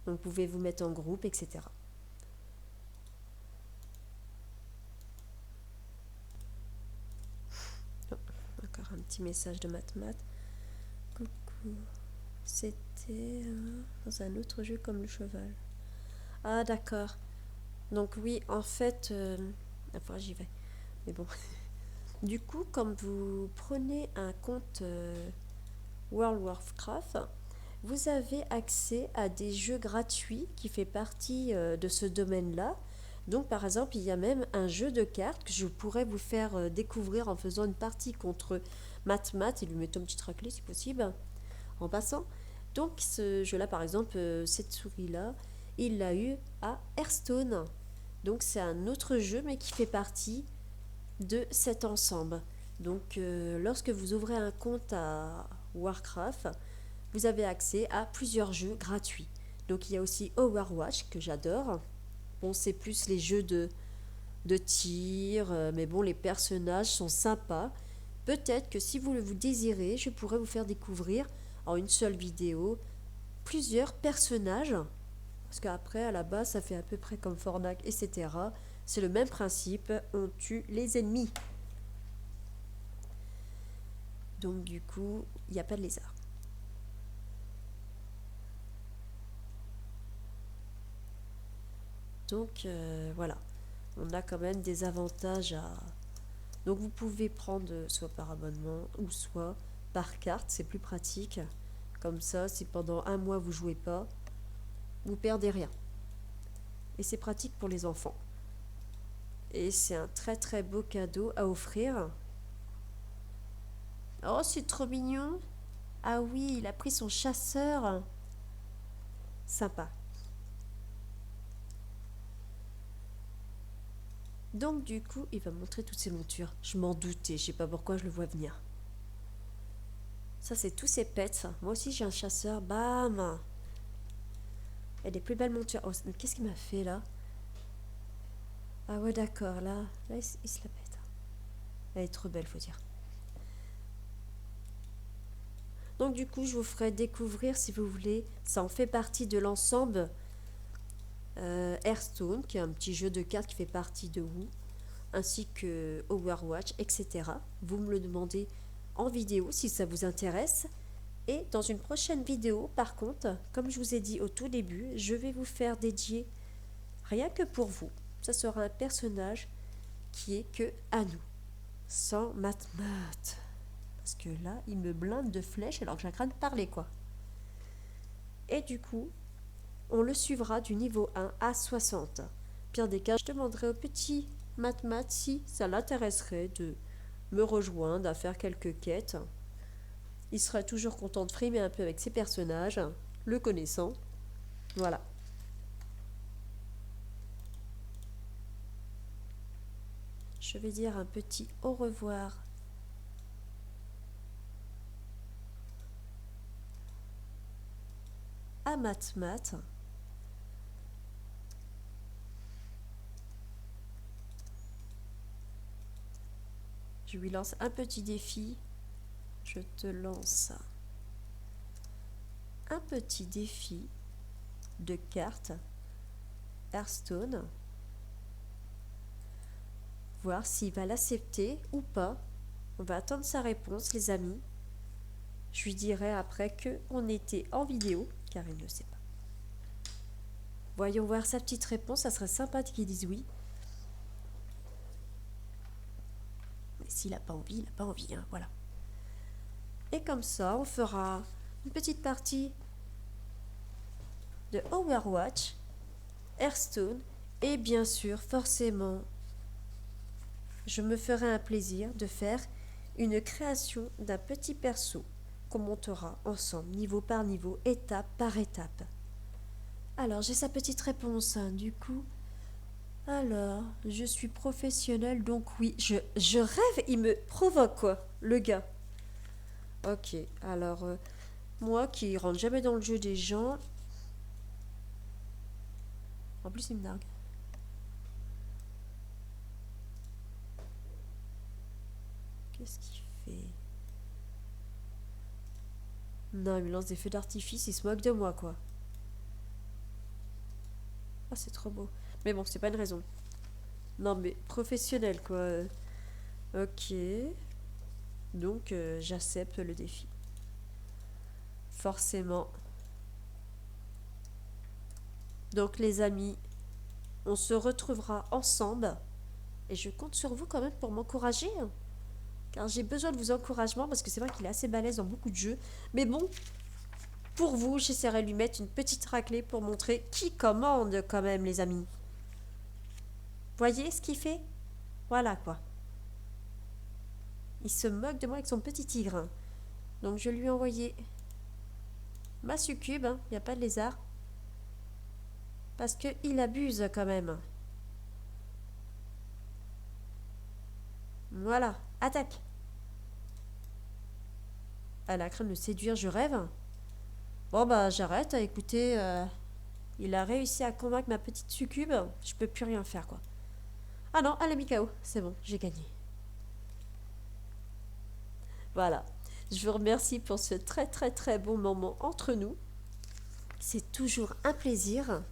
Donc, vous pouvez vous mettre en groupe, etc. Oh, encore un petit message de Matmat. Coucou. C'était dans un autre jeu comme le cheval. Ah, d'accord. Donc oui, en fait... enfin, j'y vais. Mais bon. Du coup, comme vous prenez un compte World of Warcraft, vous avez accès à des jeux gratuits qui fait partie de ce domaine-là. Donc par exemple, il y a même un jeu de cartes que je pourrais vous faire découvrir en faisant une partie contre Matt et lui mettant une petite raclée si possible, en passant. Donc ce jeu-là, par exemple, cette souris-là, il l'a eu à Hearthstone. Donc c'est un autre jeu mais qui fait partie de cet ensemble. Donc lorsque vous ouvrez un compte à Warcraft, vous avez accès à plusieurs jeux gratuits. Donc il y a aussi Overwatch que j'adore. Bon, c'est plus les jeux de tir, mais bon, les personnages sont sympas. Peut-être que si vous désirez, je pourrais vous faire découvrir en une seule vidéo plusieurs personnages. Parce qu'après, à la base, ça fait à peu près comme Fortnite, etc. C'est le même principe, on tue les ennemis. Donc du coup, il n'y a pas de lézard. Donc voilà, on a quand même des avantages à... Donc vous pouvez prendre soit par abonnement ou soit par carte, c'est plus pratique. Comme ça, si pendant un mois vous jouez pas, vous perdez rien. Et c'est pratique pour les enfants. Et c'est un très très beau cadeau à offrir. Oh, c'est trop mignon. Ah oui, il a pris son chasseur. Sympa. Donc du coup, il va montrer toutes ses montures. Je m'en doutais, je sais pas pourquoi je le vois venir. Ça, c'est tous ses pets. Moi aussi, j'ai un chasseur. Bam! Et des plus belles montures. Oh, qu'est-ce qu'il m'a fait là? Ah ouais, d'accord. Là il se la pète. Elle est trop belle, faut dire. Donc du coup, je vous ferai découvrir, si vous voulez, ça en fait partie de l'ensemble Hearthstone, qui est un petit jeu de cartes qui fait partie de WoW, ainsi que Overwatch, etc. Vous me le demandez en vidéo si ça vous intéresse. Et dans une prochaine vidéo, par contre, comme je vous ai dit au tout début, je vais vous faire dédier rien que pour vous. Ça sera un personnage qui est que à nous, sans Matt. Parce que là, il me blinde de flèches alors que j'ai un crâne de parler, quoi. Et du coup, on le suivra du niveau 1 à 60. Pire des cas, je demanderai au petit Matt si ça l'intéresserait de me rejoindre, à faire quelques quêtes. Il serait toujours content de frimer un peu avec ses personnages, le connaissant. Voilà. Je vais dire un petit au revoir à Matt. Je lui lance un petit défi. Je te lance un petit défi de cartes Hearthstone. Voir s'il va l'accepter ou pas. On va attendre sa réponse, les amis. Je lui dirai après qu'on était en vidéo, car il ne sait pas. Voyons voir sa petite réponse, ça serait sympa qu'il dise oui. Mais s'il n'a pas envie, il n'a pas envie, hein, voilà. Et comme ça, on fera une petite partie de Overwatch, Hearthstone, et bien sûr, forcément, je me ferai un plaisir de faire une création d'un petit perso qu'on montera ensemble, niveau par niveau, étape par étape. Alors, j'ai sa petite réponse, hein, du coup. Alors, je suis professionnel, donc oui. Je rêve, il me provoque, quoi, le gars. Ok, alors, moi qui rentre jamais dans le jeu des gens... En plus, il me nargue. Qu'est-ce qu'il fait? Non, il me lance des feux d'artifice, il se moque de moi, quoi. Ah, c'est trop beau. Mais bon, c'est pas une raison. Non, mais professionnel, quoi. Ok. Donc, j'accepte le défi. Forcément. Donc, les amis, on se retrouvera ensemble. Et je compte sur vous quand même pour m'encourager. car j'ai besoin de vos encouragements, parce que c'est vrai qu'il est assez balèze dans beaucoup de jeux. Mais bon, pour vous, j'essaierai de lui mettre une petite raclée pour montrer qui commande quand même, les amis. Voyez ce qu'il fait? Voilà quoi. Il se moque de moi avec son petit tigre. Donc je lui ai envoyé ma succube, il n'y a pas de lézard. Parce qu'il abuse quand même. Voilà, attaque. Elle a craint de me séduire, je rêve. Bon bah j'arrête, écoutez, il a réussi à convaincre ma petite succube, je peux plus rien faire quoi. Ah non, elle a mis KO, c'est bon, j'ai gagné. Voilà, je vous remercie pour ce très très très bon moment entre nous. C'est toujours un plaisir.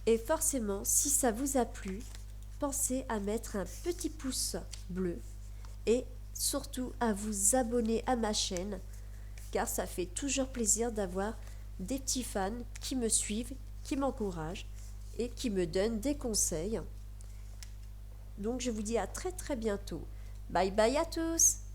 Et forcément, si ça vous a plu, pensez à mettre un petit pouce bleu et surtout à vous abonner à ma chaîne, car ça fait toujours plaisir d'avoir des petits fans qui me suivent, qui m'encouragent et qui me donnent des conseils. Donc je vous dis à très très bientôt. Bye bye à tous!